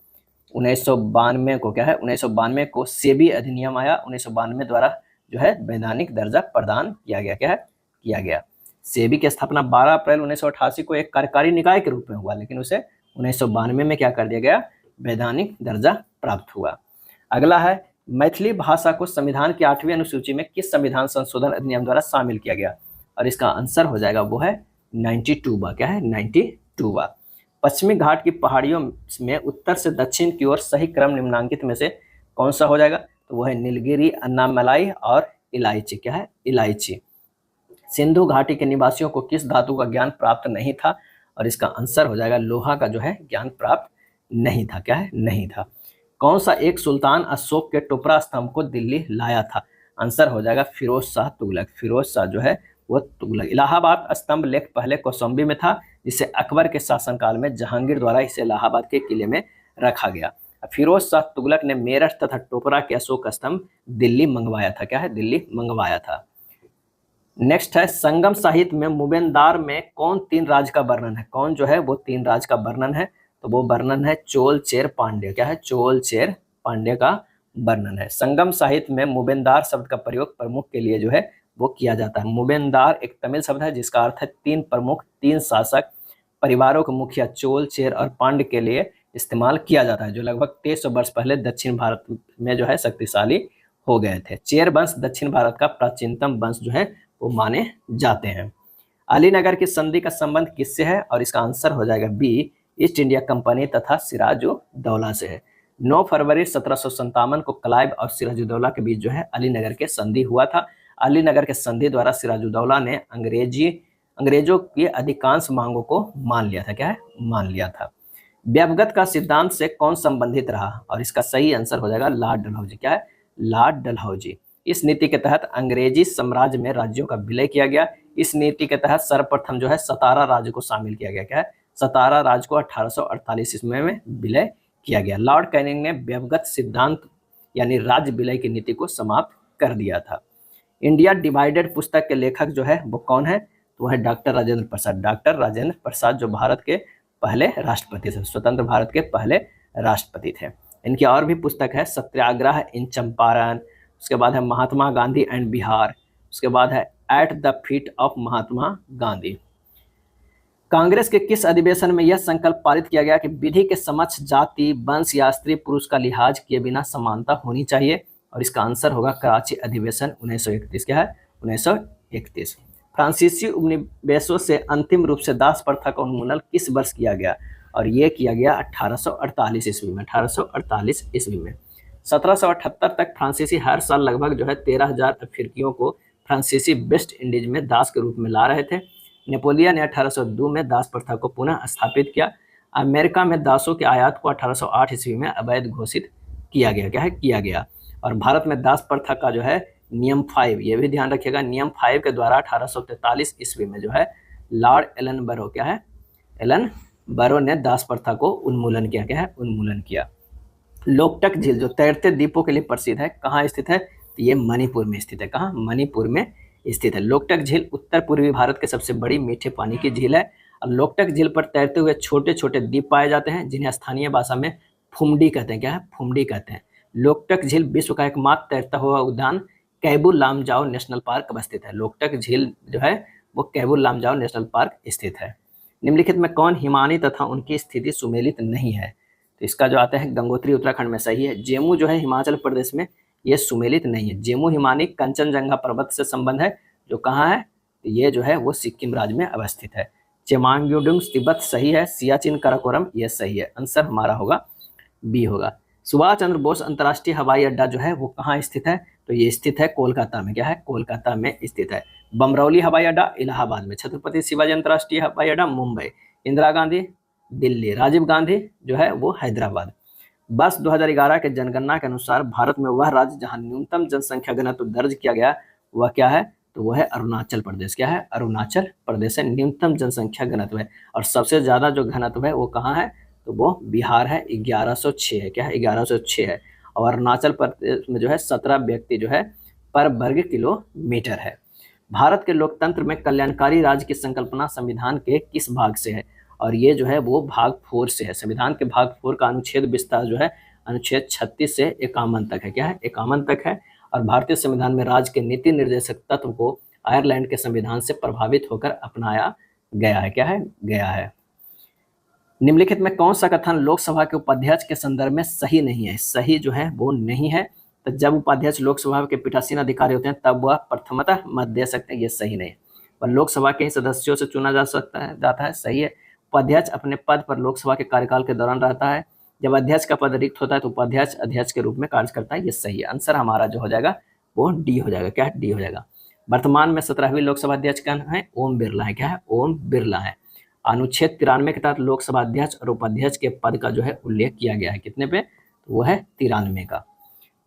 1992 को, क्या है, 1992 को सेबी अधिनियम आया। 1992 द्वारा जो है वैधानिक दर्जा प्रदान किया गया। क्या है? किया गया। सेबी की स्थापना 12 अप्रैल 1988 को एक कार्यकारी निकाय के रूप में हुआ, लेकिन उसे 1992 में क्या कर दिया गया? वैधानिक दर्जा प्राप्त हुआ। अगला है मैथिली भाषा को संविधान की 8वीं अनुसूची में किस संविधान संशोधन अधिनियम द्वारा शामिल किया गया? और इसका आंसर हो जाएगा वो है 92वां। क्या है? 92वां। पश्चिमी घाट की पहाड़ियों में उत्तर से दक्षिण की ओर सही क्रम निम्नांकित में से कौन सा हो जाएगा? तो वो है नीलगिरी, अन्नामलाई और इलायची। क्या है? इलायची। सिंधु घाटी के निवासियों को किस धातु का ज्ञान प्राप्त नहीं था? और इसका आंसर हो जाएगा लोहा का जो है ज्ञान प्राप्त नहीं था। क्या है? नहीं था। कौन सा एक सुल्तान अशोक के टोपरा स्तंभ को दिल्ली लाया था? आंसर हो जाएगा फिरोज शाह तुगलक। फिरोज शाह जो है वो तुगलक। इलाहाबाद स्तंभ लेख पहले कौशाम्बी में था, जिसे अकबर के शासनकाल में जहांगीर द्वारा इसे इलाहाबाद के किले में रखा गया। फिरोज शाह तुगलक ने मेरठ तथा टोपरा के अशोक स्तंभ दिल्ली मंगवाया था। क्या है? दिल्ली मंगवाया था। नेक्स्ट है संगम साहित्य में मुबेनदार में कौन 3 राज का वर्णन है? कौन जो है वो 3 राज का वर्णन है? तो वो वर्णन है चोल, चेर, पांड्य। क्या है? चोल, चेर, पांड्य का वर्णन है। संगम साहित्य में मुबेनदार शब्द का प्रयोग प्रमुख के लिए जो है वो किया जाता है। मुबेनदार एक तमिल शब्द है जिसका अर्थ है 3 प्रमुख, 3 शासक परिवारों के मुखिया चोल, चेर और पांड्य के लिए इस्तेमाल किया जाता है, जो लगभग 2300 वर्ष पहले दक्षिण भारत में जो है शक्तिशाली हो गए थे। चेर वंश दक्षिण भारत का प्राचीनतम वंश जो है वो माने जाते हैं। अलीनगर की संधि का संबंध किससे है? और इसका आंसर हो जाएगा बी, ईस्ट इंडिया कंपनी तथा सिराजुद्दौला से है। 9 फरवरी 1757 को क्लाइव और सिराजुद्दौला के बीच जो है अलीनगर के संधि हुआ था। अलीनगर के संधि द्वारा सिराजुद्दौला ने अंग्रेजों की अधिकांश मांगों को मान लिया था। क्या है? मान लिया था। व्यवगत का सिद्धांत से कौन संबंधित रहा? और इसका सही आंसर हो जाएगा लॉर्ड डलहौजी। क्या है? लॉर्ड डलहौजी। इस नीति के तहत अंग्रेजी साम्राज्य में राज्यों का विलय किया गया। इस नीति के तहत सर्वप्रथम जो है सतारा राज्य को शामिल किया गया। क्या है? सतारा राज्य को 1848 ईस्वी में विलय किया गया। लॉर्ड कैनिंग ने व्यवगत सिद्धांत यानी राज्य विलय की नीति को समाप्त कर दिया था। इंडिया डिवाइडेड पुस्तक के लेखक जो है वो कौन है? तो वह है डॉक्टर राजेंद्र प्रसाद। डॉक्टर राजेंद्र प्रसाद जो भारत के पहले राष्ट्रपति थे, स्वतंत्र भारत के पहले राष्ट्रपति थे। इनकी और भी पुस्तक है सत्याग्रह इन चंपारण, उसके बाद है महात्मा गांधी एंड बिहार, उसके बाद है at the feet of Mahatma Gandhi. Congress के किस अधिवेशन में यह संकल्प पारित किया गया कि विधि के समक्ष जाति, वंश या स्त्री पुरुष का लिहाज किए बिना समानता होनी चाहिए? और इसका आंसर होगा कराची अधिवेशन 1931। क्या है? 1931। फ्रांसीसी उपनिवेशों से अंतिम रूप से दास प्रथा का उन्मूलन किस वर्ष किया गया? और ये किया गया 1848 ईस्वी में। 1848 ईस्वी में। 1778 तक फ्रांसीसी हर साल लगभग जो है 13,000 अफ्रीकियों को फ्रांसीसी वेस्ट इंडीज में दास के रूप में ला रहे थे। नेपोलियन ने 1802 में दास प्रथा को पुनः स्थापित किया। अमेरिका में दासों के आयात को 1808 ईस्वी में अवैध घोषित किया गया, क्या है, किया गया। और भारत में दास प्रथा का जो है नियम 5, ये भी ध्यान रखिएगा, नियम 5 के द्वारा 1843 ईस्वी में जो है लॉर्ड एलन बरो, क्या है, एलन बरो ने दास प्रथा को उन्मूलन किया, क्या है, उन्मूलन किया। लोकटक झील जो तैरते द्वीपों के लिए प्रसिद्ध है, कहाँ स्थित है, तो ये मणिपुर में स्थित है। कहाँ, मणिपुर में स्थित है। लोकटक झील उत्तर पूर्वी भारत के सबसे बड़ी मीठे पानी की झील है। और लोकटक झील पर तैरते हुए छोटे छोटे द्वीप पाए जाते हैं, जिन्हें स्थानीय भाषा में फुमडी कहते हैं, क्या है, फुमडी कहते हैं। लोकटक झील विश्व का एकमात्र तैरता हुआ उद्यान कैबू लामजाओ नेशनल पार्क स्थित है। लोकटक झील जो है वो कैबू लामजाओ नेशनल पार्क स्थित है। निम्नलिखित में कौन हिमानी तथा उनकी स्थिति सुमेलित नहीं है, तो इसका जो आता है गंगोत्री उत्तराखंड में सही है। जेमू जो है हिमाचल प्रदेश में, ये सुमेलित नहीं है। जेमू हिमानी कंचनजंगा पर्वत से संबंध है, जो कहाँ है, तो ये जो है वो सिक्किम राज्य में अवस्थित है। चेमांगयुडुंग तिब्बत सही है। सियाचिन काराकोरम ये सही है। आंसर हमारा होगा बी होगा। सुभाष चंद्र बोस अंतर्राष्ट्रीय हवाई अड्डा जो है वो कहाँ स्थित है, तो ये स्थित है कोलकाता में, क्या है, कोलकाता में स्थित है। बमरौली हवाई अड्डा इलाहाबाद में। छत्रपति शिवाजी अंतर्राष्ट्रीय हवाई अड्डा मुंबई। इंदिरा गांधी दिल्ली। राजीव गांधी जो है वो हैदराबाद। वर्ष 2011 के जनगणना के अनुसार भारत में वह राज्य जहां न्यूनतम जनसंख्या घनत्व दर्ज किया गया वह क्या है, तो वह है अरुणाचल प्रदेश। क्या है, अरुणाचल प्रदेश है, न्यूनतम जनसंख्या घनत्व है। और सबसे ज्यादा जो घनत्व है वो कहाँ है, तो वो बिहार है, 1106 है। क्या है, 1106 है। और अरुणाचल प्रदेश में जो है 17 व्यक्ति जो है पर वर्ग किलोमीटर है। भारत के लोकतंत्र में कल्याणकारी राज्य की संकल्पना संविधान के किस भाग से है, और ये जो है वो भाग 4 से है। संविधान के भाग 4 का अनुच्छेद विस्तार जो है अनुच्छेद 36 से 51 तक है। क्या है, 51 तक है। और भारतीय संविधान में राज्य के नीति निर्देशक तत्व को आयरलैंड के संविधान से प्रभावित होकर अपनाया गया है। क्या है, गया है। निम्नलिखित में कौन सा कथन लोकसभा के उपाध्यक्ष के संदर्भ में सही नहीं है, सही जो है वो नहीं है। तो जब उपाध्यक्ष लोकसभा के पीठासीन अधिकारी होते हैं तब वह प्रथमतः मत दे सकते हैं, ये सही नहीं है। पर लोकसभा के ही सदस्यों से चुना जाता है, सही है। उपाध्यक्ष अपने पद पर लोकसभा के कार्यकाल के दौरान रहता है। जब अध्यक्ष का पद रिक्त होता है तो उपाध्यक्ष अध्यक्ष के रूप में कार्य करता है, ये सही है। आंसर हमारा जो हो जाएगा वो डी हो जाएगा। क्या है, डी हो जाएगा। वर्तमान में 17वीं लोकसभा अध्यक्ष कौन है, ओम बिरला है। क्या है, ओम बिरला है। अनुच्छेद 93 के तहत लोकसभा अध्यक्ष और उपाध्यक्ष के पद का जो है उल्लेख किया गया है, कितने पे, तो वो है 93 का।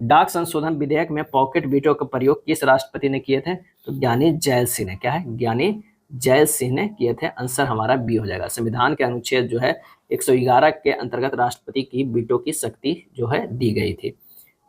डाक संशोधन विधेयक में पॉकेट वीटो का प्रयोग किस राष्ट्रपति ने किए थे, तो ज्ञानी जैल सिंह ने। क्या है, ज्ञानी जैल सिंह ने किए थे। आंसर हमारा बी हो जाएगा। संविधान के अनुच्छेद जो है 111 के अंतर्गत राष्ट्रपति की वीटो की शक्ति जो है दी गई थी।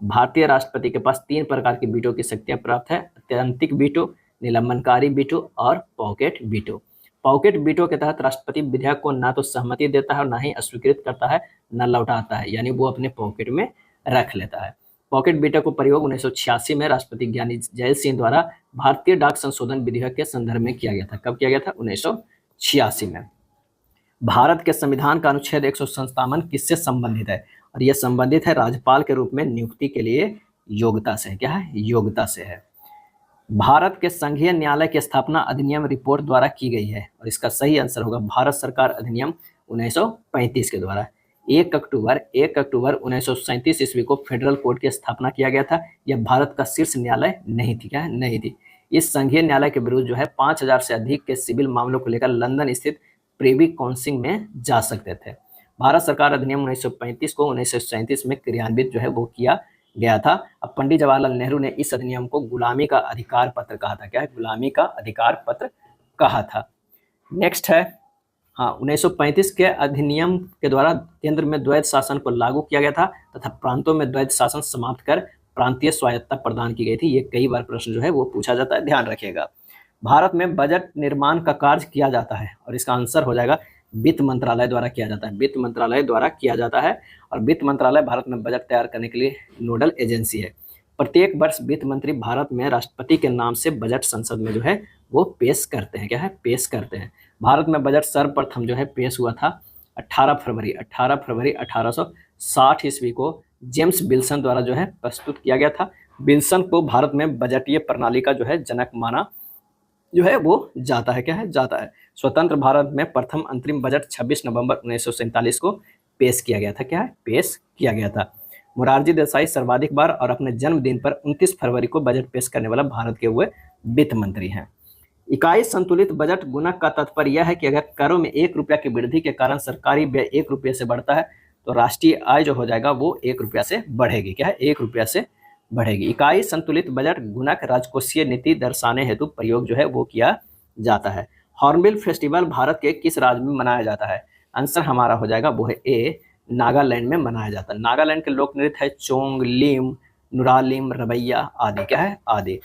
भारतीय राष्ट्रपति के पास 3 प्रकार की वीटो की शक्तियां प्राप्त है, अत्यंतिक वीटो, निलंबनकारी वीटो और पॉकेट वीटो। पॉकेट वीटो के तहत राष्ट्रपति विधेयक को ना तो सहमति देता है और ना ही अस्वीकृत करता है, न लौटाता है, यानी वो अपने पॉकेट में रख लेता है। पॉकेट वीटो को प्रयोग 1986 में राष्ट्रपति ज्ञानी जैल सिंह द्वारा भारतीय डाक संशोधन विधेयक के संदर्भ में किया गया था। कब किया गया था, 1986 में। भारत के संविधान का अनुच्छेद 157 किससे संबंधित है, और यह संबंधित है राज्यपाल के रूप में नियुक्ति के लिए योग्यता से। क्या है, योग्यता से है। भारत के संघीय न्यायालय की स्थापना अधिनियम रिपोर्ट द्वारा की गई है, और इसका सही आंसर होगा भारत सरकार अधिनियम 1935 के द्वारा। 1 अक्टूबर 1937 ईस्वी को फेडरल कोर्ट की स्थापना किया गया था। यह भारत का शीर्ष न्यायालय नहीं थी। क्या है, नहीं थी। इस संघीय न्यायालय के विरुद्ध जो है 5000 से अधिक के सिविल मामलों को लेकर लंदन स्थित प्रिवी काउंसिल में जा सकते थे। भारत सरकार अधिनियम 1935 को 1937 में क्रियान्वित जो है वो किया गया था। अब पंडित जवाहरलाल नेहरू ने इस अधिनियम को गुलामी का अधिकार पत्र कहा था। क्या है, गुलामी का अधिकार पत्र कहा था। नेक्स्ट है, हाँ, 1935 के अधिनियम के द्वारा केंद्र में द्वैध शासन को लागू किया गया था तथा प्रांतों में द्वैध शासन समाप्त कर प्रांतीय स्वायत्तता प्रदान की गई थी। ये कई बार प्रश्न जो है वो पूछा जाता है, ध्यान रखिएगा। भारत में बजट निर्माण का कार्य किया जाता है, और इसका आंसर हो जाएगा वित्त मंत्रालय द्वारा किया जाता है। वित्त मंत्रालय द्वारा किया जाता है, और वित्त मंत्रालय भारत में बजट तैयार करने के लिए नोडल एजेंसी है। प्रत्येक वर्ष वित्त मंत्री भारत में राष्ट्रपति के नाम से बजट संसद में जो है वो पेश करते हैं। क्या है, पेश करते हैं। भारत में बजट सर्वप्रथम जो है पेश हुआ था 18 फरवरी 1860 ईस्वी को जेम्स विल्सन द्वारा जो है प्रस्तुत किया गया था। विल्सन को भारत में बजटीय प्रणाली का जो है जनक माना जो है वो जाता है। क्या है, जाता है। स्वतंत्र भारत में प्रथम अंतरिम बजट 26 नवंबर 1947 को पेश किया गया था। क्या है, पेश किया गया था। मोरारजी देसाई सर्वाधिक बार और अपने जन्मदिन पर 29 फरवरी को बजट पेश करने वाला भारत के हुए वित्त मंत्री हैं। इकाई संतुलित बजट गुणक का तात्पर्य यह है कि अगर करों में 1 रुपया की वृद्धि के कारण सरकारी व्यय 1 रुपये से बढ़ता है तो राष्ट्रीय आय जो हो जाएगा वो 1 रुपया से बढ़ेगी। क्या है? 1 रुपया से बढ़ेगी। इकाई संतुलित बजट गुणक राजकोषीय नीति दर्शाने हेतु प्रयोग जो है वो किया जाता है। हॉर्नबिल फेस्टिवल भारत के किस राज्य में मनाया जाता है? आंसर हमारा हो जाएगा वो है ए, नागालैंड में मनाया जाता है। नागालैंड के लोक नृत्य है चोंग लिम, नुरालिम, रवैया आदि। क्या है? आदि।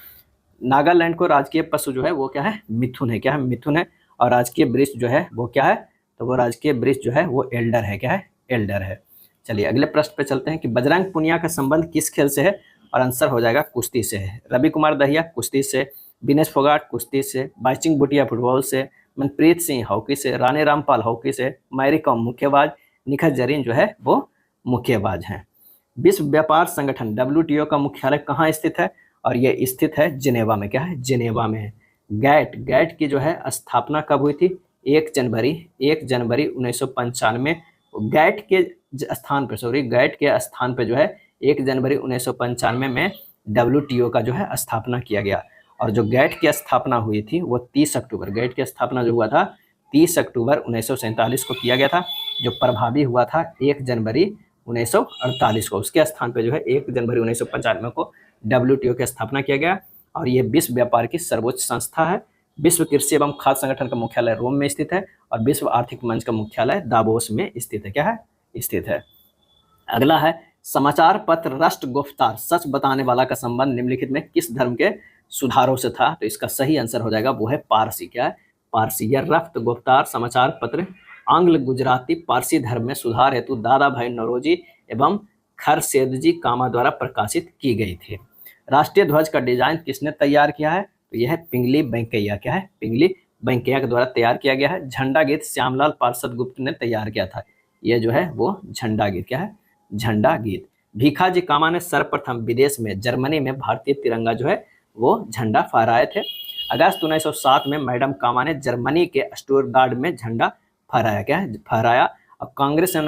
नागालैंड को राजकीय पशु जो है वो क्या है? मिथुन है। क्या है? मिथुन है। और राजकीय वृक्ष जो है वो क्या है? तो वो राजकीय वृक्ष जो है वो एल्डर है। क्या है? एल्डर है। चलिए अगले प्रश्न पे चलते हैं कि बजरंग पुनिया का संबंध किस खेल से है? और आंसर हो जाएगा कुश्ती से है। रवि कुमार दहिया कुश्ती से, विनेश फोगाट कुश्ती से, बाइचिंग भूटिया फुटबॉल से, मनप्रीत सिंह हॉकी से, रानी रामपाल हॉकी से, मैरी कॉम मुक्केबाज, निखत जरीन जो है वो मुक्केबाज हैं। विश्व व्यापार संगठन WTO का मुख्यालय कहाँ स्थित है? और ये स्थित है जिनेवा में। क्या है? जिनेवा में है। गैट की जो है स्थापना कब हुई थी? 1 जनवरी 1995। गैट के स्थान पे जो है 1 जनवरी 1995 में WTO का जो है स्थापना किया गया। और जो गैट की स्थापना हुई थी वो 30 अक्टूबर, गैट की स्थापना जो हुआ था 30 अक्टूबर 1947 को किया गया था, जो प्रभावी हुआ था 1 जनवरी 1948 को। उसके स्थान पे जो है 1 जनवरी 1995 को WTO की स्थापना किया गया। और ये विश्व व्यापार की सर्वोच्च संस्था है। विश्व कृषि एवं खाद्य संगठन का मुख्यालय रोम में स्थित है और विश्व आर्थिक मंच का मुख्यालय दावोस में स्थित है। क्या है? स्थित है। अगला है समाचार पत्र राष्ट्र गुफ्तार सच बताने वाला का संबंध निम्नलिखित में किस धर्म के सुधारों से था? तो इसका सही आंसर हो जाएगा वो है पारसी। क्या है? पारसी। यह राष्ट्र गुफ्तार समाचार पत्र आंग्ल गुजराती पारसी धर्म में सुधार हेतु दादा भाई नौरोजी एवं खरसेदजी कामा द्वारा प्रकाशित की गई थी। राष्ट्रीय ध्वज का डिजाइन किसने तैयार किया है? तो यह है पिंगली वेंकैया। क्या है? पिंगली वेंकैया के द्वारा तैयार किया गया है। झंडा गीत श्यामलाल पार्षद गुप्त ने तैयार किया था। यह जो है वो झंडा गीत। क्या है? झंडा गीत। भीखाजी कामा ने सर्वप्रथम विदेश में जर्मनी में भारतीय तिरंगा जो है वो झंडा फहराए थे। अगस्त 1907 में मैडम कामा ने जर्मनी के स्टुटगार्ट में झंडा फहराया। क्या है? फहराया। अब कांग्रेस ने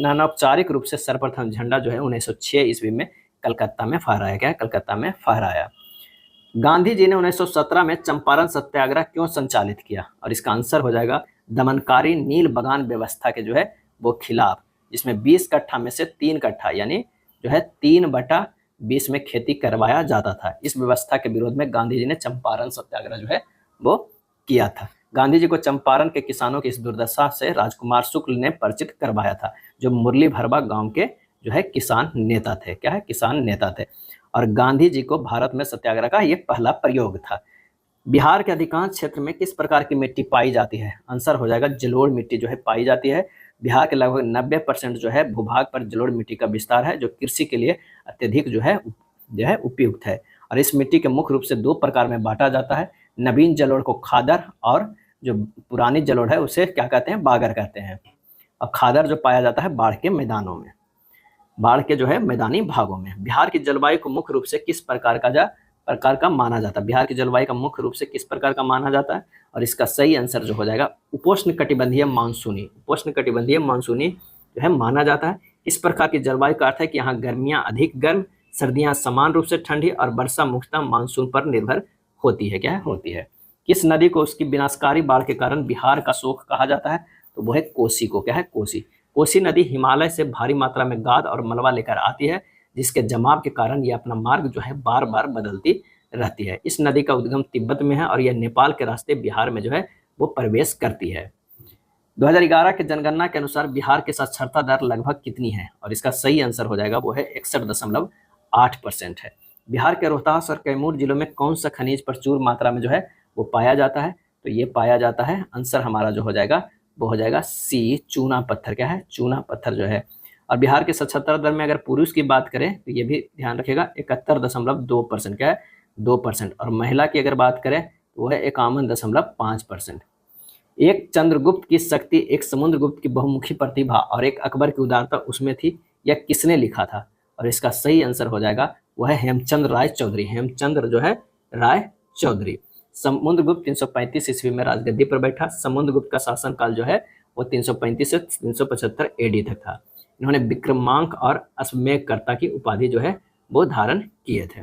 अनौपचारिक रूप से सर्वप्रथम झंडा जो है 1906 ईस्वी में कलकत्ता में फहराया। क्या है? कलकत्ता में फहराया। गांधी जी ने 1917 में चंपारण सत्याग्रह क्यों संचालित किया? और इसका आंसर हो जाएगा दमनकारी नील बगान व्यवस्था के जो है वो खिलाफ, जिसमें 20 कट्ठा में से 3 कट्ठा यानी जो है 3/20 में खेती करवाया जाता था। इस व्यवस्था के विरोध में गांधी जी ने चंपारण सत्याग्रह जो है वो किया था। गांधी जी को चंपारण के किसानों की इस दुर्दशा से राजकुमार शुक्ल ने परिचित करवाया था, जो मुरली भरवा गांव के जो है किसान नेता थे। क्या है? किसान नेता थे। और गांधी जी को भारत में सत्याग्रह का ये पहला प्रयोग था। बिहार के अधिकांश क्षेत्र में किस प्रकार की मिट्टी पाई जाती है? आंसर हो जाएगा जलोढ़ मिट्टी जो है पाई जाती है। बिहार के लगभग 90% जो है भूभाग पर जलोढ़ मिट्टी का विस्तार है, जो कृषि के लिए अत्यधिक जो है उपयुक्त है। और इस मिट्टी के मुख्य रूप से 2 प्रकार में बांटा जाता है। नवीन जलोढ़ को खादर और जो पुरानी जलोढ़ है उसे क्या कहते हैं? बागर कहते हैं। और खादर जो पाया जाता है बाढ़ के मैदानों में, बाढ़ के जो है मैदानी भागों में। बिहार की जलवायु को मुख्य रूप से किस प्रकार का माना जाता है? बिहार की जलवायु का मुख्य रूप से किस प्रकार का माना जाता है? और इसका सही आंसर जो हो जाएगा उपोष्ण कटिबंधीय मानसूनी। उपोष्ण कटिबंधीय मानसूनी जो है माना जाता है। इस प्रकार की जलवायु का अर्थ है कि यहाँ गर्मियाँ अधिक गर्म, सर्दियाँ समान रूप से ठंडी और वर्षा मुख्यतः मानसून पर निर्भर होती है। क्या है? होती है। किस नदी को उसकी विनाशकारी बाढ़ के कारण बिहार का शोक कहा जाता है? तो वो है कोसी को। क्या है? कोसी। कोसी नदी हिमालय से भारी मात्रा में गाद और मलबा लेकर आती है, जिसके जमाव के कारण यह अपना मार्ग जो है बार बार बदलती रहती है। इस नदी का उद्गम तिब्बत में है और यह नेपाल के रास्ते बिहार में जो है वो प्रवेश करती है। 2011 के जनगणना के अनुसार बिहार की साक्षरता दर लगभग कितनी है? और इसका सही आंसर हो जाएगा वो है 61.8% है। बिहार के रोहतास और कैमूर जिलों में कौन सा खनिज प्रचुर मात्रा में जो है वो पाया जाता है? तो ये पाया जाता है, आंसर हमारा जो हो जाएगा वो हो जाएगा सी, चूना पत्थर। क्या है? चूना पत्थर जो है। और बिहार के साक्षरता दर में अगर पुरुष की बात करें तो ये भी ध्यान रखिएगा 71.2%। क्या है? 2%। और महिला की अगर बात करें तो वो है 51.5%। एक चंद्रगुप्त की शक्ति, एक समुद्रगुप्त की बहुमुखी प्रतिभा और एक अकबर की उदारता उसमें थी, यह किसने लिखा था? और इसका सही आंसर हो जाएगा वो है हेमचंद्र राय चौधरी। हेमचंद्र जो है राय चौधरी। समुद्रगुप्त 335 ईस्वी में राजगद्दी पर बैठा। समुद्रगुप्त का शासनकाल जो है वो 335 से 375 AD तक था। इन्होंने विक्रमांक और अश्वमेधकर्ता की उपाधि जो है वो धारण किए थे।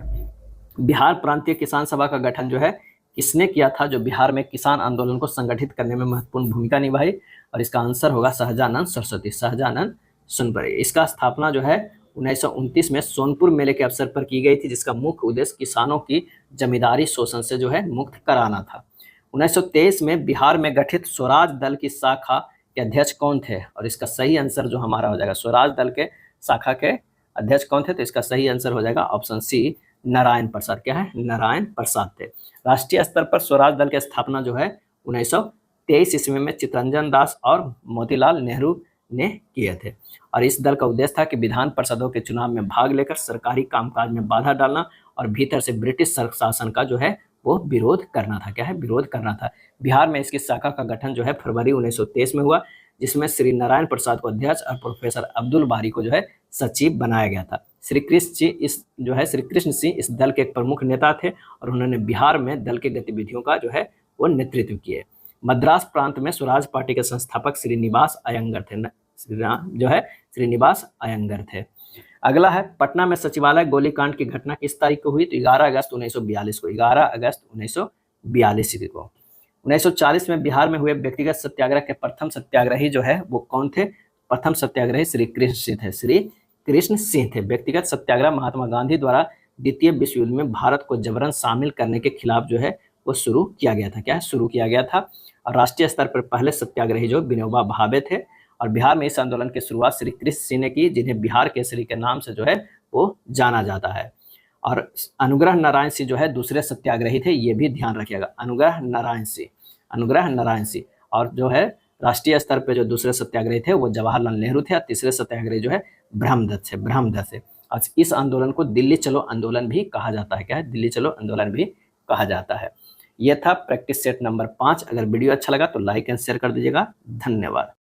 बिहार प्रांतीय किसान सभा का गठन जो है किसने किया था, जो बिहार में किसान आंदोलन को संगठित करने में महत्वपूर्ण भूमिका निभाई? और इसका आंसर होगा सहजानंद सरस्वती। सहजानंद सुन पड़ेगी। इसका स्थापना जो है 1929 में सोनपुर मेले के अवसर पर की गई थी, जिसका मुख्य उद्देश्य किसानों की जमींदारी शोषण से जो है मुक्त कराना था। 1923 में बिहार में गठित स्वराज दल की शाखा के अध्यक्ष कौन थे? और इसका सही आंसर जो हमारा हो जाएगा, स्वराज दल के शाखा के अध्यक्ष कौन थे? तो इसका सही आंसर हो जाएगा ऑप्शन सी, नारायण प्रसाद। क्या है? नारायण प्रसाद थे। राष्ट्रीय स्तर पर स्वराज दल की स्थापना जो है 1923 ईस्वी में चित्तरंजन दास और मोतीलाल नेहरू ने किए थे। और इस दल का उद्देश्य था कि विधान परिषदों के चुनाव में भाग लेकर सरकारी कामकाज में बाधा डालना और भीतर से ब्रिटिश शासन का जो है वो विरोध करना था। क्या है? विरोध करना था। बिहार में इसकी शाखा का गठन जो है फरवरी 1923 में हुआ, जिसमें श्री नारायण प्रसाद को अध्यक्ष और प्रोफेसर अब्दुल बारी को जो है सचिव बनाया गया था। श्री कृष्ण सिंह इस दल के एक प्रमुख नेता थे और उन्होंने बिहार में दल के गतिविधियों का जो है वो नेतृत्व किए। मद्रास प्रांत में स्वराज पार्टी के संस्थापक श्रीनिवास अयंगर थे। श्रीनिवास अयंगर थे। अगला है, पटना में सचिवालय गोलीकांड की घटना किस तारीख को हुई? तो 11 अगस्त 1942 को। 11 अगस्त 1942 को। 1940 में बिहार में हुए व्यक्तिगत सत्याग्रह के प्रथम सत्याग्रही जो है वो कौन थे? प्रथम सत्याग्रही श्री कृष्ण सिंह थे। श्री कृष्ण सिंह थे। व्यक्तिगत सत्याग्रह महात्मा गांधी द्वारा द्वितीय विश्व युद्ध में भारत को जबरन शामिल करने के खिलाफ जो है वो शुरू किया गया था। क्या? शुरू किया गया था। और राष्ट्रीय स्तर पर पहले सत्याग्रही जो विनोबा भावे थे। और बिहार में इस आंदोलन की शुरुआत श्री कृष्ण सिंह ने की, जिन्हें बिहार केसरी के नाम से जो है वो जाना जाता है। और अनुग्रह नारायण सिंह जो है दूसरे सत्याग्रही थे, ये भी ध्यान रखिएगा। अनुग्रह नारायण सिंह। और जो है राष्ट्रीय स्तर पे जो दूसरे सत्याग्रही थे वो जवाहरलाल नेहरू थे। और तीसरे सत्याग्रही जो है ब्रह्मदत्त थे। और इस आंदोलन को दिल्ली चलो आंदोलन भी कहा जाता है। क्या है? दिल्ली चलो आंदोलन भी कहा जाता है। यह था प्रैक्टिस सेट नंबर 5। अगर वीडियो अच्छा लगा तो लाइक एंड शेयर कर दीजिएगा। धन्यवाद।